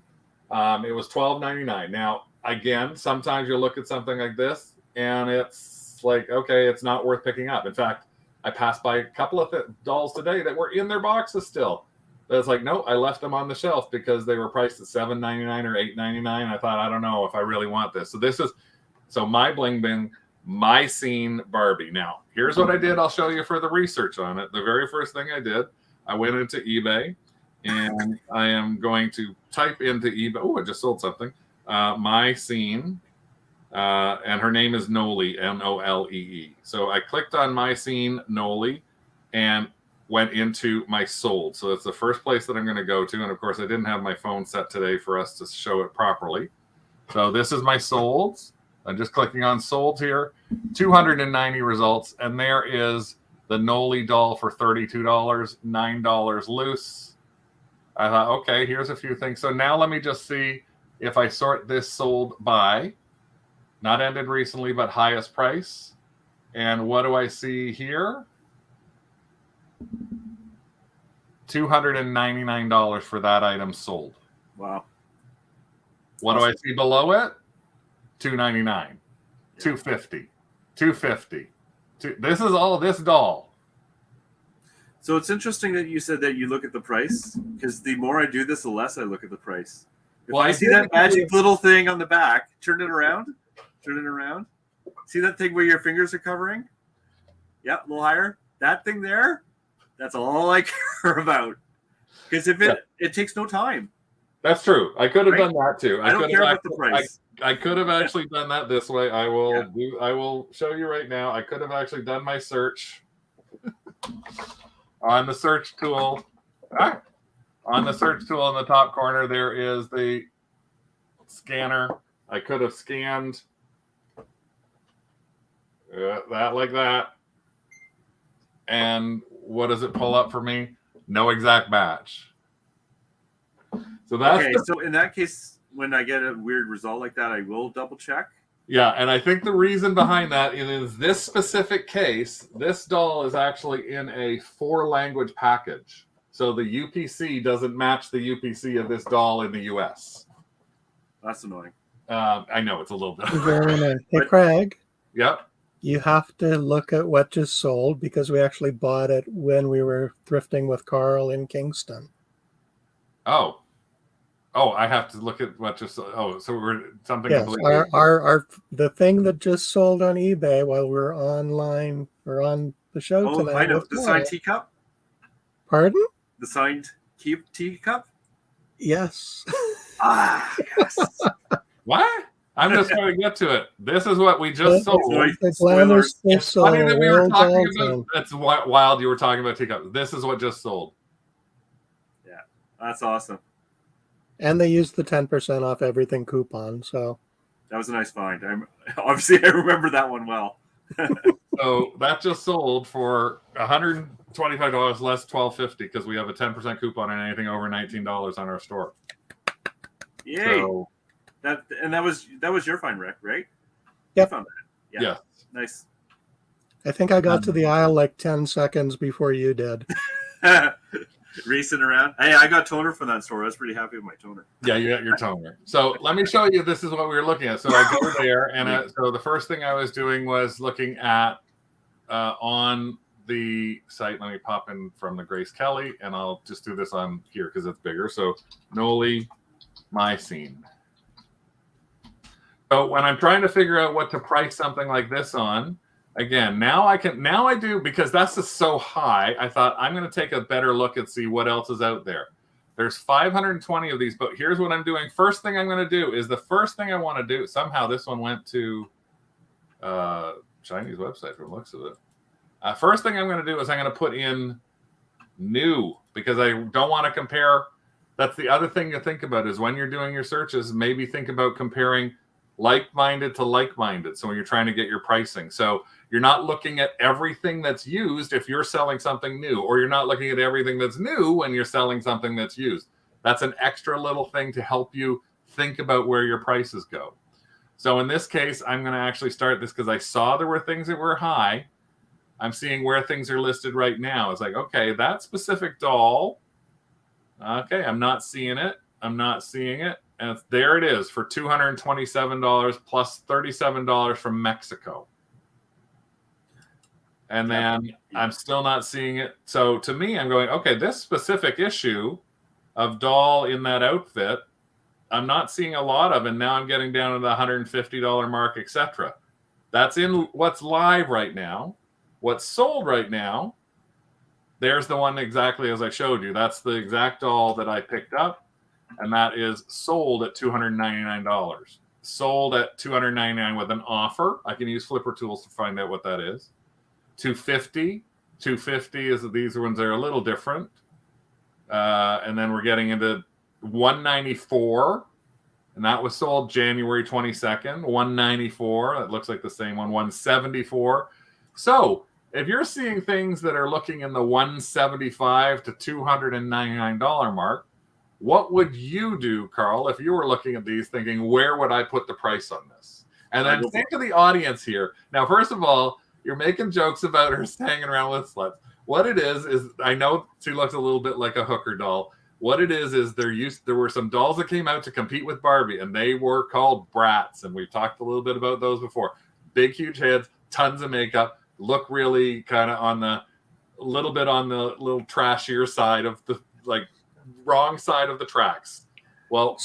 It was $12.99. Now, again, sometimes you'll look at something like this and it's like, okay, it's not worth picking up. In fact, I passed by a couple of dolls today that were in their boxes still. It's like, no, I left them on the shelf because they were priced at $7.99 or $8.99. I thought, I don't know if I really want this. So my bling bing, My Scene Barbie. Now, here's what I did. I'll show you for the research on it. The very first thing I did, I went into eBay and I am going to type into eBay. Oh, I just sold something. My Scene. And her name is Nolee, Nolee. So I clicked on My Scene Nolee and went into my sold. So that's the first place that I'm going to go to. And of course, I didn't have my phone set today for us to show it properly. So this is my solds. I'm just clicking on sold here. 290 results. And there is the Nolee doll for $32, $9 loose. I thought, okay, here's a few things. So now let me just see if I sort this sold by. Not ended recently, but highest price. And what do I see here? $299 for that item sold. Wow. What do I see below it? $299, yeah. $250, $250. This is all this doll. So it's interesting that you said that you look at the price, because the more I do this, the less I look at the price. If I see that magic little thing on the back, turn it around. See that thing where your fingers are covering? Yeah, a little higher. That thing there, that's all I care about. Because it takes no time. That's true. I could have done that too. I don't care about the price. I could have actually done that this way. I will show you right now. I could have actually done my search on the search tool. On the search tool in the top corner, there is the scanner. I could have scanned that like that. And what does it pull up for me? No exact match. So that's okay. So in that case, when I get a weird result like that, I will double check. Yeah, and I think the reason behind that is this specific case, this doll is actually in a 4-language package. So the UPC doesn't match the UPC of this doll in the US. That's annoying. I know it's a little bit. Very nice. Hey, Craig. Yep. You have to look at what just sold because we actually bought it when we were thrifting with Carl in Kingston. Oh, I have to look at what just. Oh, so we're something. Yes, the thing that just sold on eBay while we're online or on the show tonight. I know the signed teacup. Pardon? The signed teacup. Yes. Yes. What? I'm just going to get to it. This is what we just sold. It's funny that we were talking about. That's wild. You were talking about teacups. This is what just sold. Yeah, that's awesome. And they used the 10% off everything coupon. So that was a nice find. Obviously I remember that one well. So that just sold for $125 less $12.50 because we have a 10% coupon on anything over $19 on our store. Yay! So, that was your find, Rick, right? Yep. You found that. Yeah. Nice. I think I got to the aisle like 10 seconds before you did. Racing around. Hey, I got toner from that store. I was pretty happy with my toner. Yeah, you got your toner. So let me show you. This is what we were looking at. So I go there, and so the first thing I was doing was looking at on the site. Let me pop in from the Grace Kelly, and I'll just do this on here because it's bigger. So Nolee, My Scene. So when I'm trying to figure out what to price something like this on, again, now I do, because that's just so high. I thought I'm going to take a better look and see what else is out there. There's 520 of these, but here's what I'm doing. First thing I'm going to do is the first thing I want to do. Somehow this one went to Chinese website from the looks of it. First thing I'm going to do is I'm going to put in new, because I don't want to compare. That's the other thing to think about is when you're doing your searches, maybe think about comparing like-minded to like-minded. So when you're trying to get your pricing, so you're not looking at everything that's used if you're selling something new, or you're not looking at everything that's new when you're selling something that's used. That's an extra little thing to help you think about where your prices go. So in this case, I'm going to actually start this because I saw there were things that were high. I'm seeing where things are listed right now. It's like, okay, that specific doll. Okay, I'm not seeing it. I'm not seeing it. And there it is for $227 plus $37 from Mexico. And then I'm still not seeing it. So to me, I'm going, okay, this specific issue of doll in that outfit, I'm not seeing a lot of, and now I'm getting down to the $150 mark, etc. That's in what's live right now. What's sold right now, there's the one exactly as I showed you. That's the exact doll that I picked up, and that is sold at $299. Sold at $299 with an offer. I can use Flipper Tools to find out what that is. $250. $250 is these ones are a little different. And then we're getting into $194, and that was sold January 22nd. $194. That looks like the same one. $174. So if you're seeing things that are looking in the $175 to $299 mark, what would you do, Carl, if you were looking at these thinking, where would I put the price on this? And then think of the audience here. Now, first of all, you're making jokes about her hanging around with sluts. What it is I know she looks a little bit like a hooker doll. What it is there were some dolls that came out to compete with Barbie, and they were called brats. And we've talked a little bit about those before. Big, huge heads, tons of makeup, look really kind of on the little little trashier side of the wrong side of the tracks. Well,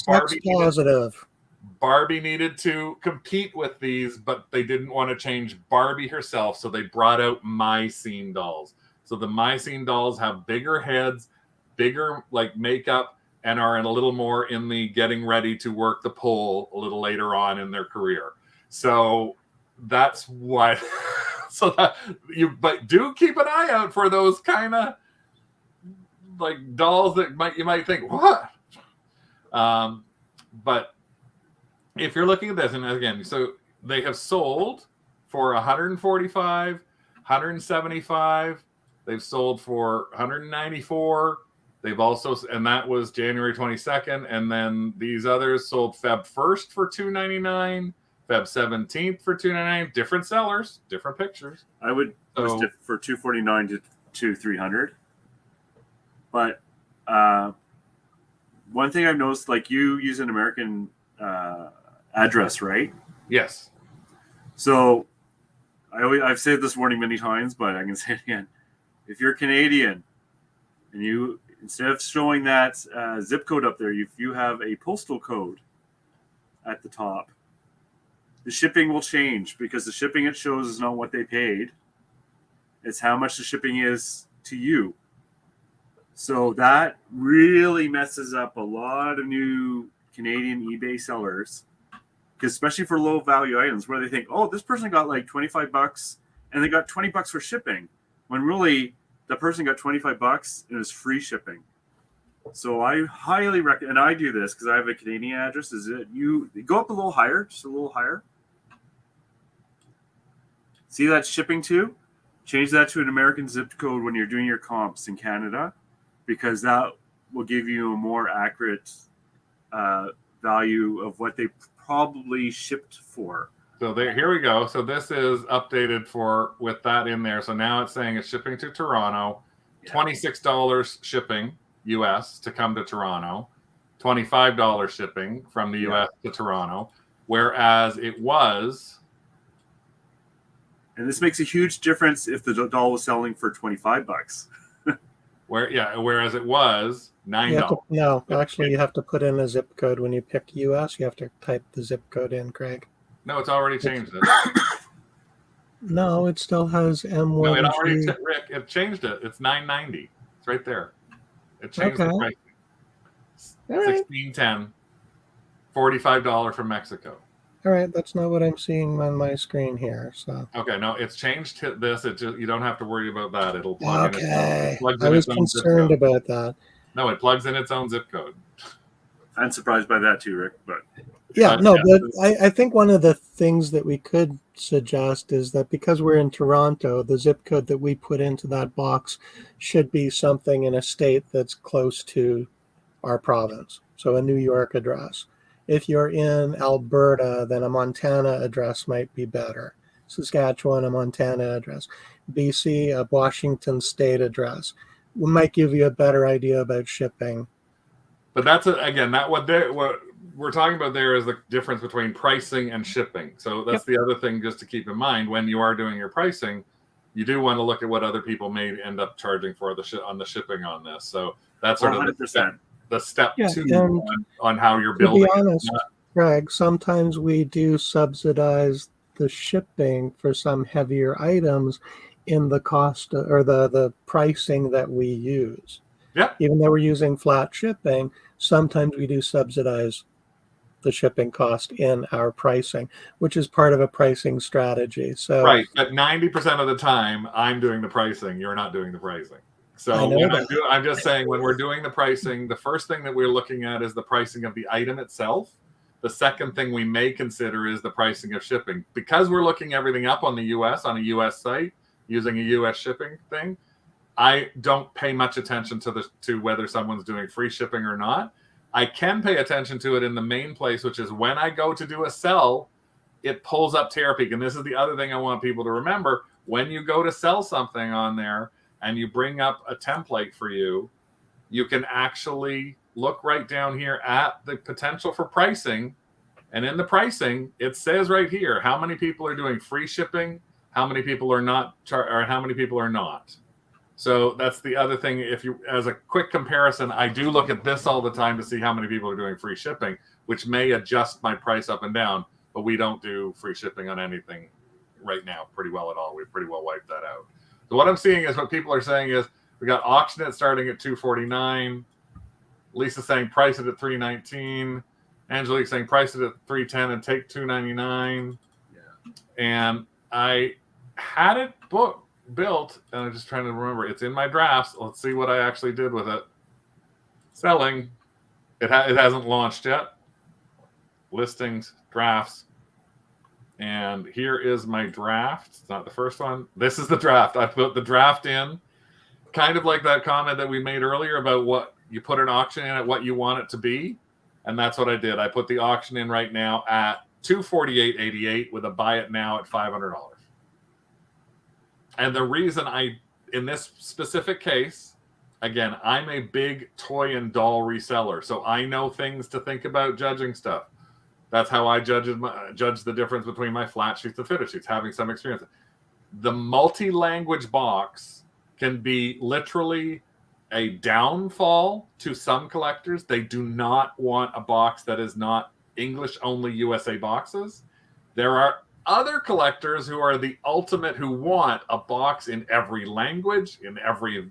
Barbie needed to compete with these, but they didn't want to change Barbie herself, so they brought out My Scene dolls. So the My Scene dolls have bigger heads, bigger makeup, and are in a little more in the getting ready to work the pole a little later on in their career. So that's why. But do keep an eye out for those kind of dolls that you might think what. But if you're looking at this, and again, so they have sold for $145, $175. They've sold for $194. They've also, and that was January 22nd. And then these others sold Feb 1st for $299, Feb 17th for $299. Different sellers, different pictures. I would list it for $249 to $300. But one thing I've noticed, you use an American address, right? Yes. So I've said this warning many times, but I can say it again. If you're Canadian and you, instead of showing that zip code up there, if you have a postal code at the top, the shipping will change, because the shipping it shows is not what they paid. It's how much the shipping is to you. So that really messes up a lot of new Canadian eBay sellers, especially for low value items, where they think, oh, this person got $25 and they got $20 for shipping, when really the person got $25 and it was free shipping. So I highly recommend, and I do this because I have a Canadian address, is that you go up a little higher, just a little higher. See that shipping to? Change that to an American zip code when you're doing your comps in Canada, because that will give you a more accurate value of what they probably shipped for. So here we go. So this is updated with that in there. So now it's saying it's shipping to Toronto, $26 shipping US to come to Toronto, $25 shipping from the US to Toronto, whereas it was. And this makes a huge difference if the doll was selling for $25. Whereas it was $9. No, actually, you have to put in a zip code when you pick US. You have to type the zip code in, Craig. No, it's already changed it. No, it still has M1. No, it already, Rick, it changed it. It's $9.90. It's right there. It changed the price. $16.10, $45 from Mexico. All right, that's not what I'm seeing on my screen here. So okay, no, it's changed to this. It just, you don't have to worry about that. It'll plug in. Okay, I was concerned about that. No, it plugs in its own zip code. I'm surprised by that too, Rick. But I think one of the things that we could suggest is that because we're in Toronto, the zip code that we put into that box should be something in a state that's close to our province. So a New York address. If you're in Alberta, then a Montana address might be better. Saskatchewan, a Montana address, BC, a Washington State address. We might give you a better idea about shipping. But that's again, that what we're talking about there is the difference between pricing and shipping. So that's the other thing just to keep in mind when you are doing your pricing. You do want to look at what other people may end up charging for on the shipping on this. So that's sort 100%. of the step two on how you're building. To be honest, Greg, sometimes we do subsidize the shipping for some heavier items in the cost or the pricing that we use. Yeah. Even though we're using flat shipping, sometimes we do subsidize the shipping cost in our pricing, which is part of a pricing strategy. So right, but 90% of the time, I'm doing the pricing. You're not doing the pricing. So I'm just saying, when we're doing the pricing, the first thing that we're looking at is the pricing of the item itself. The second thing we may consider is the pricing of shipping. Because we're looking everything up on the US, on a US site, using a US shipping thing, I don't pay much attention to whether someone's doing free shipping or not. I can pay attention to it in the main place, which is when I go to do a sell, it pulls up Terapeak. And this is the other thing I want people to remember. When you go to sell something on there and you bring up a template for you, you can actually look right down here at the potential for pricing. And in the pricing, it says right here how many people are doing free shipping, how many people are not, or how many people are not. So that's the other thing. If you, as a quick comparison, I do look at this all the time to see how many people are doing free shipping, which may adjust my price up and down, but we don't do free shipping on anything right now pretty well at all. We've pretty well wiped that out. So what I'm seeing is what people are saying is we got auction it starting at $249. Lisa's saying price it at $319. Angelique's saying price it at $310 and take $299. Yeah. And I had it built, and I'm just trying to remember. It's in my drafts. Let's see what I actually did with it. Selling. It hasn't launched yet. Listings, drafts. And here is my draft. It's not the first one. This is the draft. I put the draft in. Kind of like that comment that we made earlier about what you put an auction in at what you want it to be. And that's what I did. I put the auction in right now at $248.88 with a buy it now at $500. And the reason in this specific case, again, I'm a big toy and doll reseller. So I know things to think about judging stuff. That's how I judge the difference between my flat sheets and fitted sheets, having some experience. The multi-language box can be literally a downfall to some collectors. They do not want a box that is not English-only USA boxes. There are other collectors who are the ultimate, who want a box in every language, in every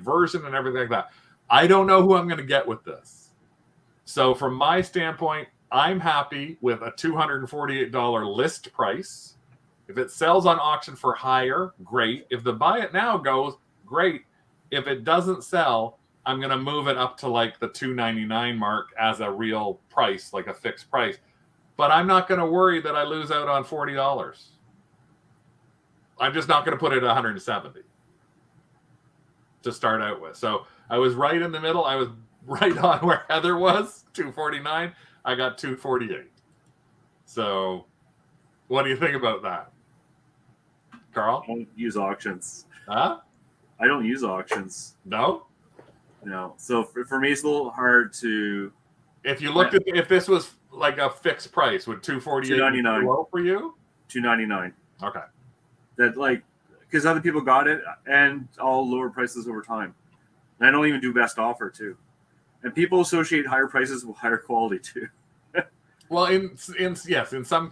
version and everything like that. I don't know who I'm going to get with this. So from my standpoint, I'm happy with a $248 list price. If it sells on auction for higher, great. If the buy it now goes, great. If it doesn't sell, I'm going to move it up to like the $299 mark as a real price, like a fixed price. But I'm not going to worry that I lose out on $40. I'm just not going to put it at $170 to start out with. So I was right in the middle. I was right on where Heather was, $249. I got $248. So what do you think about that, Carl? I don't use auctions. Huh? I don't use auctions. No? No. So for me, it's a little hard to... If you looked at, if this was like a fixed price, would $248 be low for you? $299. Okay. That because other people got it, and I'll lower prices over time. And I don't even do best offer too. And people associate higher prices with higher quality too. Well, in some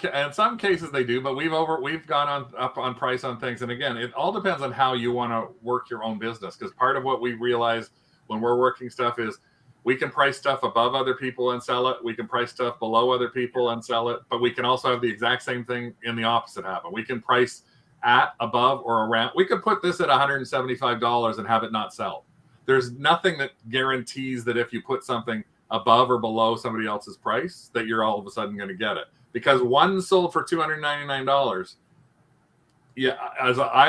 cases they do, but we've gone up on price on things. And again, it all depends on how you want to work your own business. Because part of what we realize when we're working stuff is we can price stuff above other people and sell it. We can price stuff below other people and sell it. But we can also have the exact same thing in the opposite happen. We can price at, above, or around. We could put this at $175 and have it not sell. There's nothing that guarantees that if you put something above or below somebody else's price that you're all of a sudden going to get it, because one sold for $299. Yeah,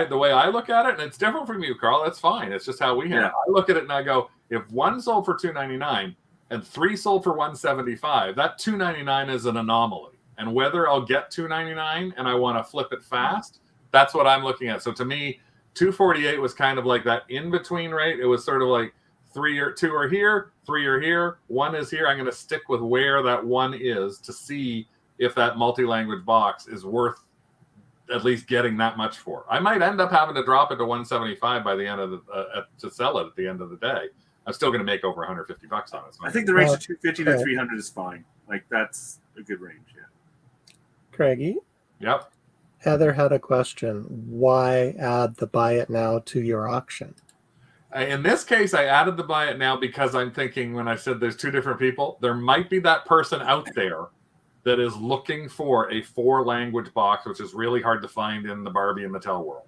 the way I look at it, and it's different from you, Carl. That's fine. It's just how we have it. I look at it and I go, if one sold for $299 and three sold for $175, that $299 is an anomaly, and whether I'll get $299 and I want to flip it fast, that's what I'm looking at. So to me, $248 was kind of like that in between rate. It was sort of like 2 are here, 3 are here, 1 is here. I'm going to stick with where that 1 is to see if that multi-language box is worth at least getting that much for. I might end up having to drop it to $175 by the end of the to sell it at the end of the day. I'm still going to make over $150 on it. So I think the range of 250 to 300 is fine. Like that's a good range. Yeah. Craigie? Yep. Heather had a question. Why add the buy it now to your auction? In this case, I added the buy it now because I'm thinking when I said there's 2 different people, there might be that person out there that is looking for a 4-language box, which is really hard to find in the Barbie and Mattel world.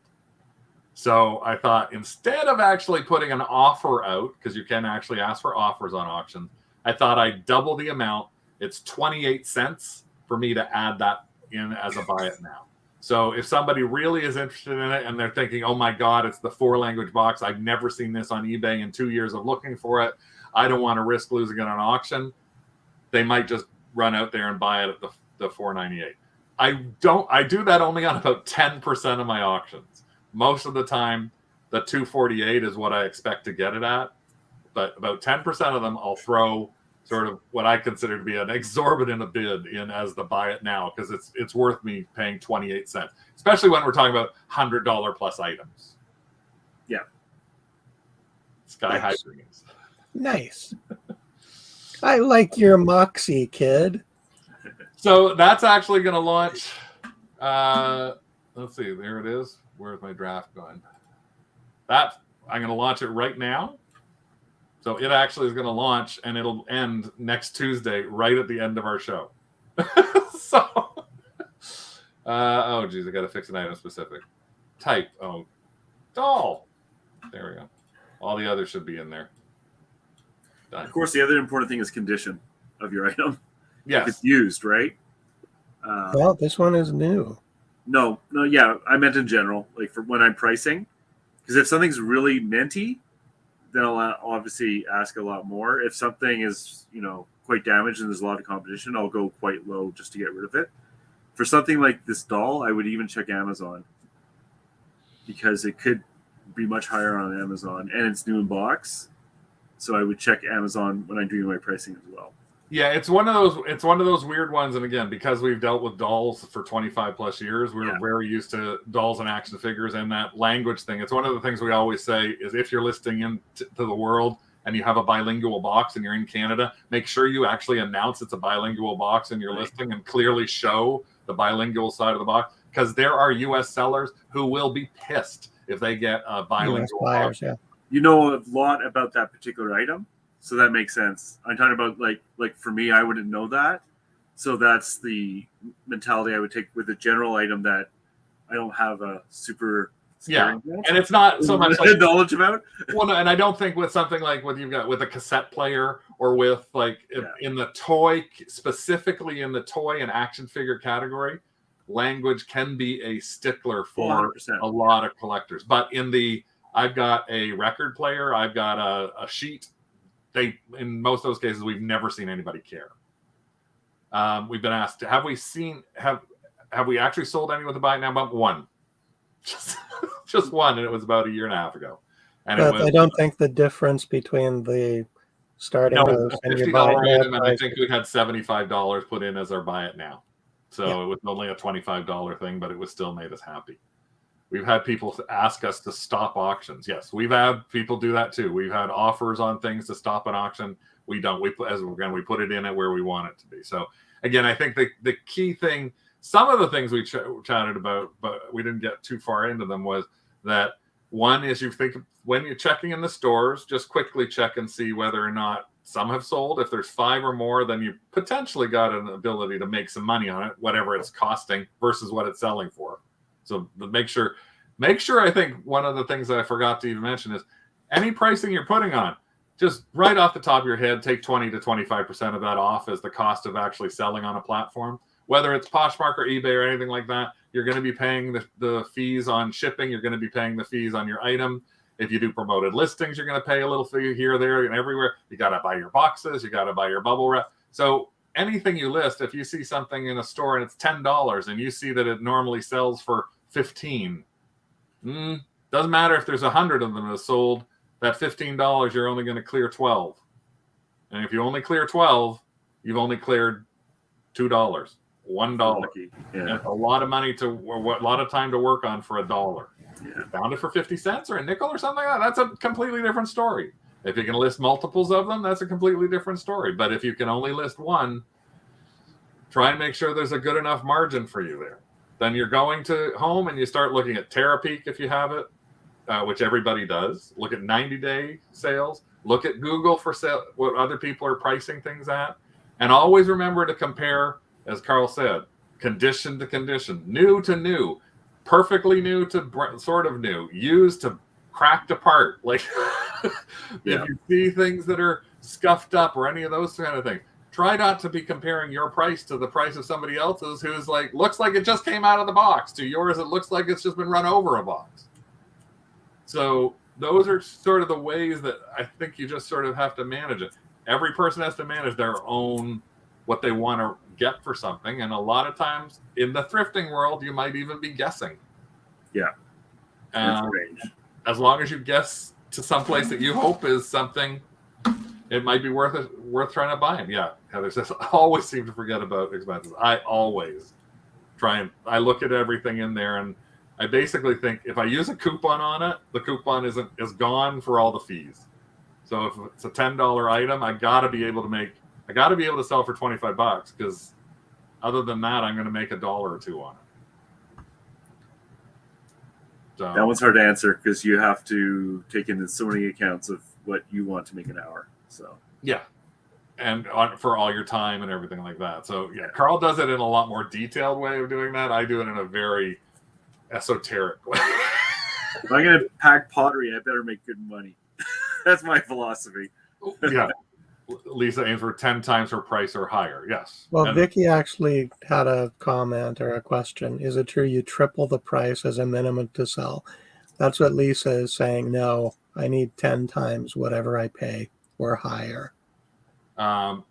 So I thought instead of actually putting an offer out, because you can actually ask for offers on auction, I thought I'd double the amount. It's 28 cents for me to add that in as a buy it now. So if somebody really is interested in it and they're thinking, oh my God, it's the 4-language box. I've never seen this on eBay in 2 years of looking for it. I don't want to risk losing it on auction. They might just run out there and buy it at the $4.98. I do that only on about 10% of my auctions. Most of the time, the $248 is what I expect to get it at. But about 10% of them, I'll throw sort of what I consider to be an exorbitant bid in as the buy it now, because it's worth me paying 28 cents, especially when we're talking about $100 plus items. Yeah. Sky high dreams. Nice. I like your moxie, kid. So that's actually going to launch. Let's see. There it is. Where's my draft going? I'm going to launch it right now. So it actually is going to launch, and it'll end next Tuesday, right at the end of our show. Oh, geez, I got to fix an item specific. Type. Oh, doll. There we go. All the others should be in there. Done. Of course, the other important thing is condition of your item. Yes. If it's used, right? Well, this one is new. No, yeah, I meant in general, like for when I'm pricing, because if something's really minty, then I'll obviously ask a lot more. If something is, quite damaged and there's a lot of competition, I'll go quite low just to get rid of it. For something like this doll, I would even check Amazon because it could be much higher on Amazon, and it's new in box. So I would check Amazon when I'm doing my pricing as well. Yeah, it's one of those weird ones, and again, because we've dealt with dolls for 25 plus years, we're very used to dolls and action figures and that language thing. It's one of the things we always say is if you're listing into the world and you have a bilingual box and you're in Canada, make sure you actually announce it's a bilingual box in your listing and clearly show the bilingual side of the box, because there are US sellers who will be pissed if they get a bilingual buyers, box. yeah. You know a lot about that particular item. So that makes sense. I'm talking about like for me, I wouldn't know that. So that's the mentality I would take with a general item that I don't have a super and it's not so much like knowledge about. Well, no, and I don't think with something like what you've got with a cassette player or with in the toy, specifically in the toy and action figure category, language can be a stickler for 100%. A lot of collectors. But I've got a record player, I've got a sheet. In most of those cases, we've never seen anybody care. We've been asked, have we actually sold any with a buy it now? But one, just one, and it was about a year and a half ago. And but I don't think the difference between the starting $50 and your buy it item, now and I think we had $75 put in as our buy it now. So It was only a $25 thing, but it was still made us happy. We've had people ask us to stop auctions. Yes, we've had people do that too. We've had offers on things to stop an auction. We don't. We put it in at where we want it to be. So again, I think the key thing, some of the things we chatted about, but we didn't get too far into them, was that one is you think when you're checking in the stores, just quickly check and see whether or not some have sold. If there's 5 or more, then you potentially got an ability to make some money on it, whatever it's costing versus what it's selling for. So make sure. I think one of the things that I forgot to even mention is any pricing you're putting on, just right off the top of your head, take 20 to 25% of that off as the cost of actually selling on a platform. Whether it's Poshmark or eBay or anything like that, you're going to be paying the fees on shipping. You're going to be paying the fees on your item. If you do promoted listings, you're going to pay a little fee here, there, and everywhere. You got to buy your boxes. You got to buy your bubble wrap. So anything you list, if you see something in a store and it's $10 and you see that it normally sells for $15, doesn't matter if there's 100 of them that sold. That $15, you're only going to clear 12. And if you only clear 12, you've only cleared $2, $1. Yeah. That's a lot of money a lot of time to work on for $1. Yeah. Found it for 50 cents or a nickel or something like that, that's a completely different story. If you can list multiples of them, that's a completely different story. But if you can only list one, try and make sure there's a good enough margin for you there. Then you're going to home and you start looking at Terapeak if you have it, which everybody does. Look at 90-day sales. Look at Google for sale, what other people are pricing things at. And always remember to compare, as Carl said, condition to condition, new to new, perfectly new to sort of new, used to cracked apart. Like if you see things that are scuffed up or any of those kind of things, try not to be comparing your price to the price of somebody else's who's like, looks like it just came out of the box, to yours it looks like it's just been run over a box. So those are sort of the ways that I think you just sort of have to manage it. Every person has to manage their own, what they want to get for something. And a lot of times in the thrifting world, you might even be guessing. Yeah. As long as you guess to some place that you hope is something, it might be worth trying to buy them. Yeah. Heather says, I always seem to forget about expenses. I always I look at everything in there, and I basically think if I use a coupon on it, the coupon is gone for all the fees. So if it's a $10 item, I got to be able to sell for $25, because other than that, I'm going to make $1 or $2 on it. So that one's hard to answer because you have to take into so many accounts of what you want to make an hour. So yeah, and for all your time and everything like that. So yeah, Carl does it in a lot more detailed way of doing that. I do it in a very esoteric way. If I'm going to pack pottery, I better make good money. That's my philosophy. Yeah. Lisa aims for 10 times her price or higher. Yes. Well, Vicky actually had a comment or a question. Is it true you triple the price as a minimum to sell? That's what Lisa is saying. No, I need 10 times whatever I pay or higher. And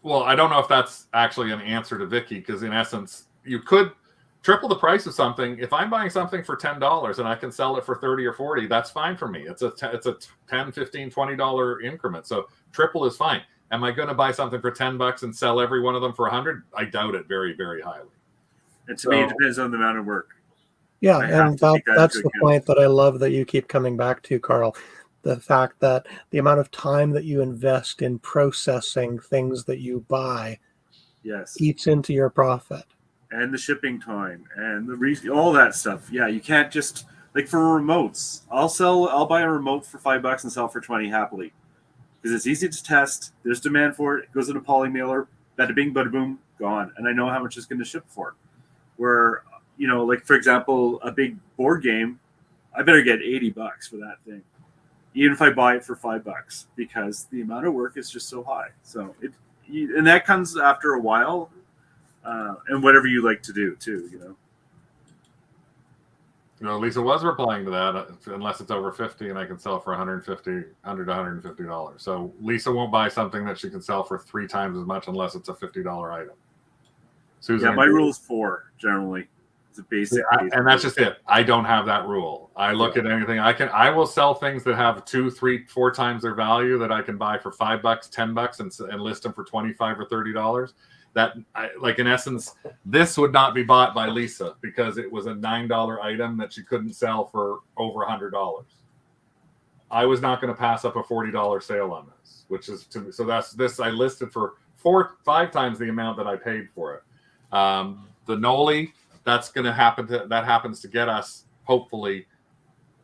well, I don't know if that's actually an answer to Vicky, because in essence, you could triple the price of something. If I'm buying something for $10 and I can sell it for 30 or 40, that's fine for me. It's a $10, $15, $20 increment. So triple is fine. Am I going to buy something for $10 and sell every one of them for 100? I doubt it very, very highly. And to me, it depends on the amount of work. Yeah, and that's the point that I love that you keep coming back to, Carl. The fact that the amount of time that you invest in processing things that you buy eats into your profit. And the shipping time and all that stuff. Yeah, you can't just, like for remotes, I'll buy a remote for $5 and sell for 20 happily. Because it's easy to test. There's demand for it. It goes in a poly mailer. Bada bing, bada boom, gone. And I know how much it's going to ship for. Where, like for example, a big board game, I better get $80 for that thing. Even if I buy it for $5, because the amount of work is just so high. So and that comes after a while, and whatever you like to do too, Lisa was replying to that. Unless it's over 50, and I can sell for $100 to $150. So Lisa won't buy something that she can sell for 3 times as much unless it's a $50 item. Susan, my rule is 4 generally. It's a basic. And that's just it. I don't have that rule. I look at anything. I will sell things that have 2, 3, 4 times their value that I can buy for $5, $10, and list them for $25 or $30. That, like in essence, this would not be bought by Lisa because it was a $9 item that she couldn't sell for over $100. I was not going to pass up a $40 sale on this, which is to me. So that's this. I listed for 5 times the amount that I paid for it. The Noli. That's going to happen. That happens to get us hopefully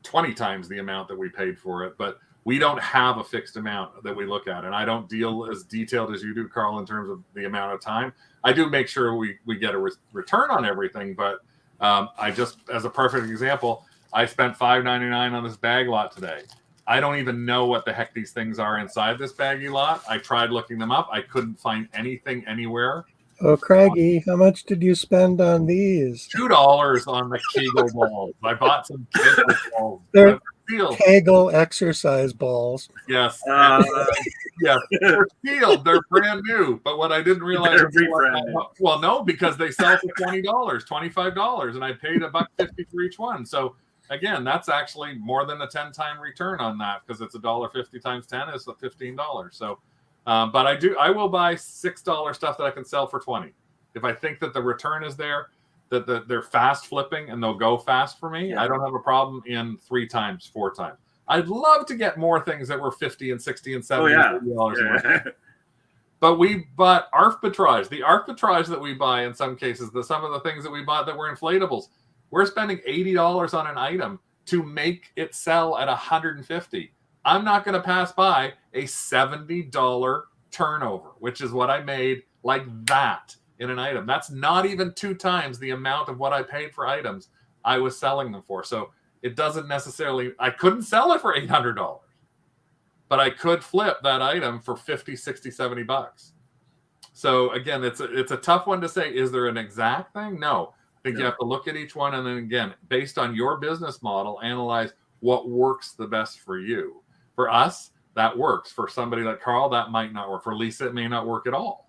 20 times the amount that we paid for it. But we don't have a fixed amount that we look at, and I don't deal as detailed as you do, Carl, in terms of the amount of time. I do make sure we get a return on everything, but I just, as a perfect example, I spent $5.99 on this bag lot today. I don't even know what the heck these things are inside this baggy lot. I tried looking them up. I couldn't find anything anywhere. Oh, Craigie, how much did you spend on these? $2 on the Kegel balls. I bought some Kegel balls. sealed. Kegel exercise balls. Yes. Yes. They're sealed. They're brand new. But what I didn't realize well, no, because they sell for $20, $25, and I paid $1.50 for each one. So again, that's actually more than a 10-time return on that, because it's $1.50 times 10 is $15. So but I will buy $6 stuff that I can sell for 20 if I think that the return is there, that they're fast flipping and they'll go fast for me. I don't have a problem in 3 times, 4 times. I'd love to get more things that were 50 and 60 and 70 dollars. But we bought arbitrage. The arbitrage that we buy in some cases, some of the things that we bought that were inflatables, we're spending $80 on an item to make it sell at $150. I'm not going to pass by a $70 turnover, which is what I made like that in an item. That's not even 2 times the amount of what I paid for items I was selling them for. So it doesn't necessarily, I couldn't sell it for $800, but I could flip that item for 50, 60, 70 bucks. So again, it's a tough one to say. Is there an exact thing? No. I think you have to look at each one, and then again, based on your business model, analyze what works the best for you. For us, that works. For somebody like Carl, that might not work. For Lisa, it may not work at all.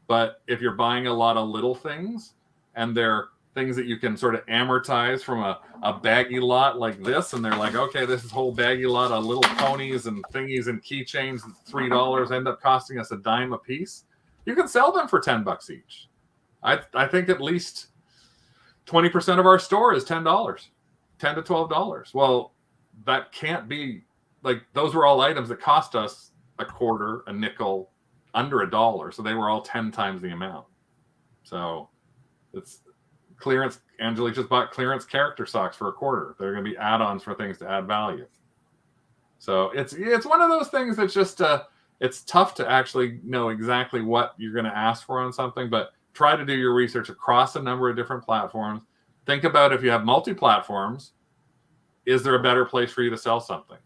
But if you're buying a lot of little things, and they're things that you can sort of amortize from a baggy lot like this, and they're like, okay, this is whole baggy lot of little ponies and thingies and keychains, $3 end up costing us $0.10 a piece. You can sell them for $10 each. I think at least 20% of our store is $10, $10 to $12. Well, that can't be, like, those were all items that cost us a quarter, a nickel, under $1. So they were all 10 times the amount. So it's clearance. Angelique just bought clearance character socks for a quarter. They're going to be add-ons for things to add value. So it's one of those things that's just it's tough to actually know exactly what you're going to ask for on something, but try to do your research across a number of different platforms. Think about, if you have multi-platforms, is there a better place for you to sell something?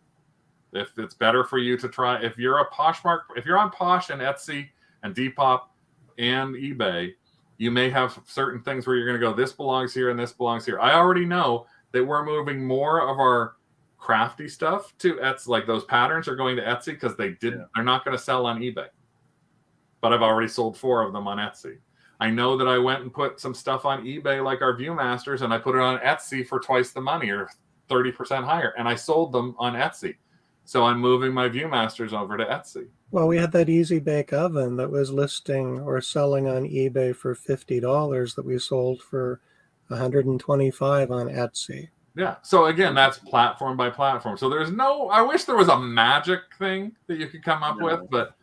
If it's better for you to try, if you're a Poshmark, if you're on Posh and Etsy and Depop and eBay, you may have certain things where you're going to go, this belongs here and this belongs here. I already know that we're moving more of our crafty stuff to Etsy. Like those patterns are going to Etsy because they're not going to sell on eBay. But I've already sold 4 of them on Etsy. I know that I went and put some stuff on eBay, like our Viewmasters, and I put it on Etsy for twice the money, or 30% higher, and I sold them on Etsy. So I'm moving my Viewmasters over to Etsy. Well, we had that Easy Bake Oven that was listing or selling on eBay for $50 that we sold for $125 on Etsy. Yeah. So again, that's platform by platform. So there's no, I wish there was a magic thing that you could come up with, but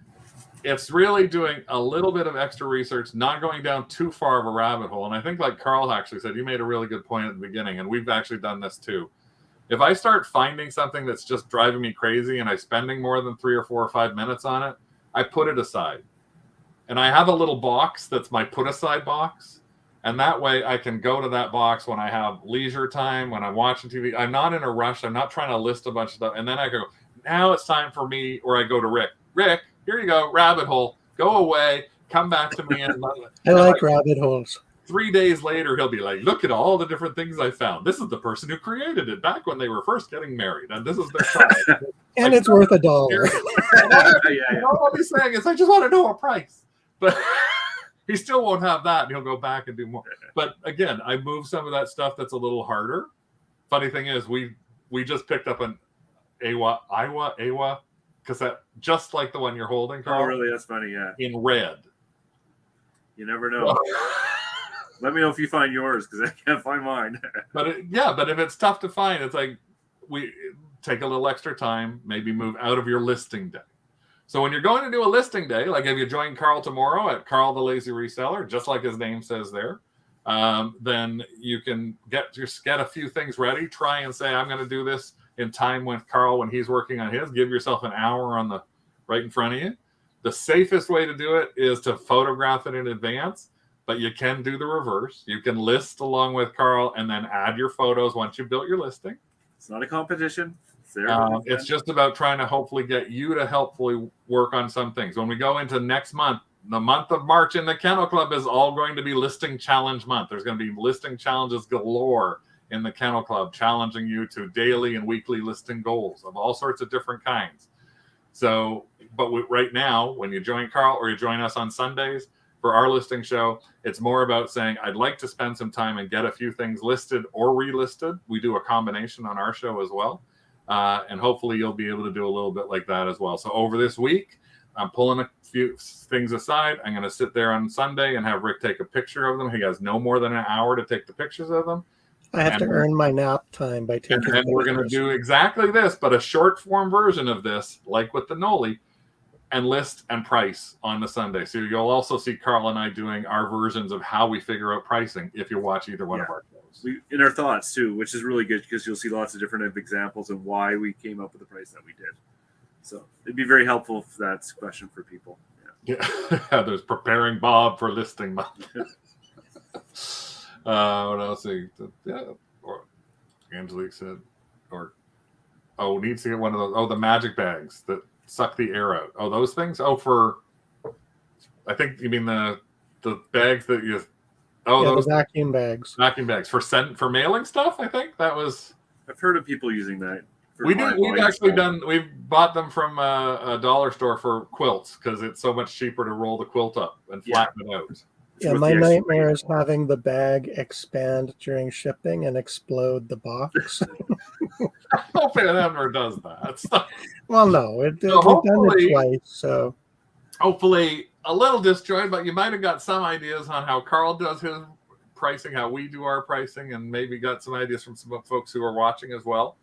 it's really doing a little bit of extra research, not going down too far of a rabbit hole. And I think, like Carl actually said, you made a really good point at the beginning, and we've actually done this too. If I start finding something that's just driving me crazy and I'm spending more than 3 or 4 or 5 minutes on it, I put it aside. And I have a little box that's my put aside box. And that way I can go to that box when I have leisure time, when I'm watching TV. I'm not in a rush. I'm not trying to list a bunch of stuff. And then I go, now it's time for me, or I go to Rick. Rick, here you go, rabbit hole. Go away. Come back to me. And I like rabbit holes. 3 days later, he'll be like, look at all the different things I found. This is the person who created it back when they were first getting married. And this is their child. And it's worth $1. All he's saying is, I just want to know a price. But he still won't have that, and he'll go back and do more. But again, I moved some of that stuff that's a little harder. Funny thing is, we just picked up an Iowa cassette, just like the one you're holding, Carl. Oh, really? That's funny, yeah. In red. You never know. Let me know if you find yours, because I can't find mine. But if it's tough to find, it's like, we take a little extra time, maybe move out of your listing day. So when you're going to do a listing day, like if you join Carl tomorrow at Carl the Lazy Reseller, just like his name says there, then you can get a few things ready. Try and say, I'm going to do this in time with Carl when he's working on his. Give yourself an hour on the right in front of you. The safest way to do it is to photograph it in advance, but you can do the reverse. You can list along with Carl and then add your photos once you've built your listing. It's not a competition. It's just about trying to hopefully get you to helpfully work on some things. When we go into next month, the month of March in the Kennel Club is all going to be listing challenge month. There's going to be listing challenges galore in the Kennel Club, challenging you to daily and weekly listing goals of all sorts of different kinds. So, but right now, when you join Carl or you join us on Sundays for our listing show, it's more about saying, I'd like to spend some time and get a few things listed or relisted. We do a combination on our show as well. And hopefully you'll be able to do a little bit like that as well. So over this week, I'm pulling a few things aside. I'm going to sit there on Sunday and have Rick take a picture of them. He has no more than an hour to take the pictures of them. I have to earn my nap time by taking. And we're going to do exactly this, but a short form version of this, like with the Noli, and list and price on the Sunday. So you'll also see Carl and I doing our versions of how we figure out pricing if you watch either one of our shows. In our thoughts too, which is really good because you'll see lots of different examples and why we came up with the price that we did. So it'd be very helpful if that's a question for people. Yeah. There's preparing Bob for listing month. What else? Yeah. Or Angelique said, needs to get one of those. Oh, the magic bags that suck the air out. Oh, those things? Oh, I think you mean the bags that you. Oh, yeah, those the vacuum bags. Vacuum bags for mailing stuff. I think that was. I've heard of people using that. We've bought them from a dollar store for quilts because it's so much cheaper to roll the quilt up and flatten it out. Yeah, my nightmare is having the bag expand during shipping and explode the box. Hopefully it never does that. Well, no, we've done it twice. So hopefully a little disjointed, but you might have got some ideas on how Carl does his pricing, how we do our pricing, and maybe got some ideas from some folks who are watching as well.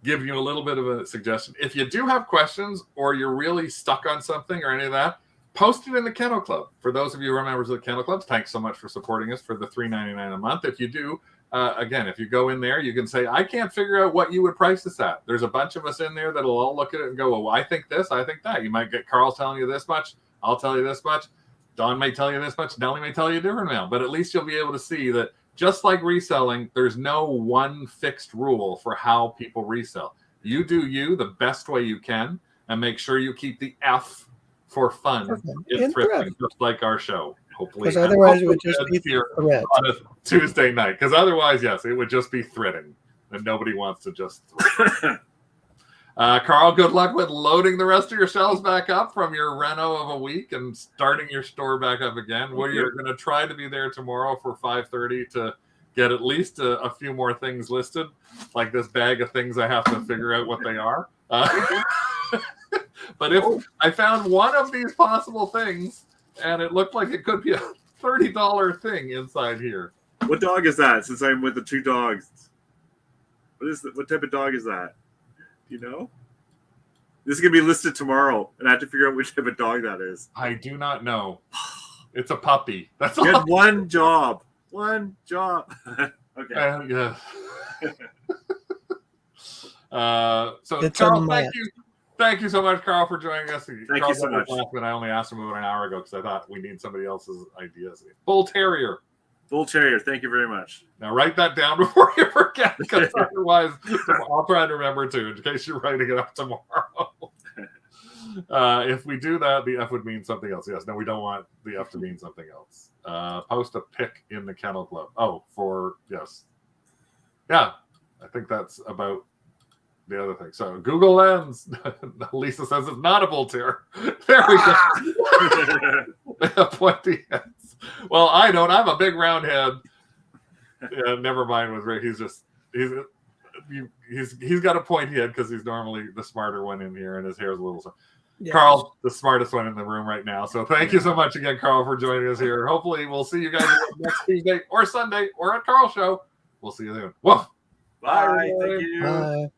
Give you a little bit of a suggestion. If you do have questions or you're really stuck on something or any of that, post it in the Kennel Club. For those of you who are members of the Kennel Club, thanks so much for supporting us for the $3.99 a month. If you do, again, if you go in there, you can say, I can't figure out what you would price this at. There's a bunch of us in there that'll all look at it and go, well, I think this, I think that. You might get Carl telling you this much. I'll tell you this much. Don may tell you this much. Nellie may tell you a different amount. But at least you'll be able to see that just like reselling, there's no one fixed rule for how people resell. You do you the best way you can and make sure you keep the F for fun in thrifting, just like our show. Hopefully, because otherwise it would just be here on a Tuesday night. Because otherwise, yes, it would just be threading, and nobody wants to just. Carl, good luck with loading the rest of your shelves back up from your reno of a week and starting your store back up again. We're going to try to be there tomorrow for 5:30 to get at least a few more things listed, like this bag of things I have to figure out what they are. But if I found one of these possible things and it looked like it could be a $30 thing inside here. What dog is that? Since I'm with the two dogs, what type of dog is that? Do you know? This is gonna be listed tomorrow, and I have to figure out which type of dog that is. I do not know. It's a puppy. That's all. Good one job. One job. Okay. Yeah. So it's Carl, thank you so much, Carl, for joining us. Thank you so much. But I only asked him about an hour ago because I thought we need somebody else's ideas. Bull Terrier. Bull Terrier. Thank you very much. Now write that down before you forget, because otherwise I'll try to remember too, in case you're writing it up tomorrow. If we do that, the F would mean something else. Yes. No, we don't want the F to mean something else. Post a pic in the Kennel Club. Yes. Yeah. I think that's about the other thing. So Google Lens. Lisa says it's not a bull terrier. There we go. Pointy heads. Well, I don't. I have a big round head. Yeah, never mind with Rick. He's got a pointy head because he's normally the smarter one in here, and his hair's a little. Yeah. Carl, the smartest one in the room right now. So thank you so much again, Carl, for joining us here. Hopefully we'll see you guys next Tuesday or Sunday or at Carl's show. We'll see you soon. Whoa. Bye. Thank you. Bye.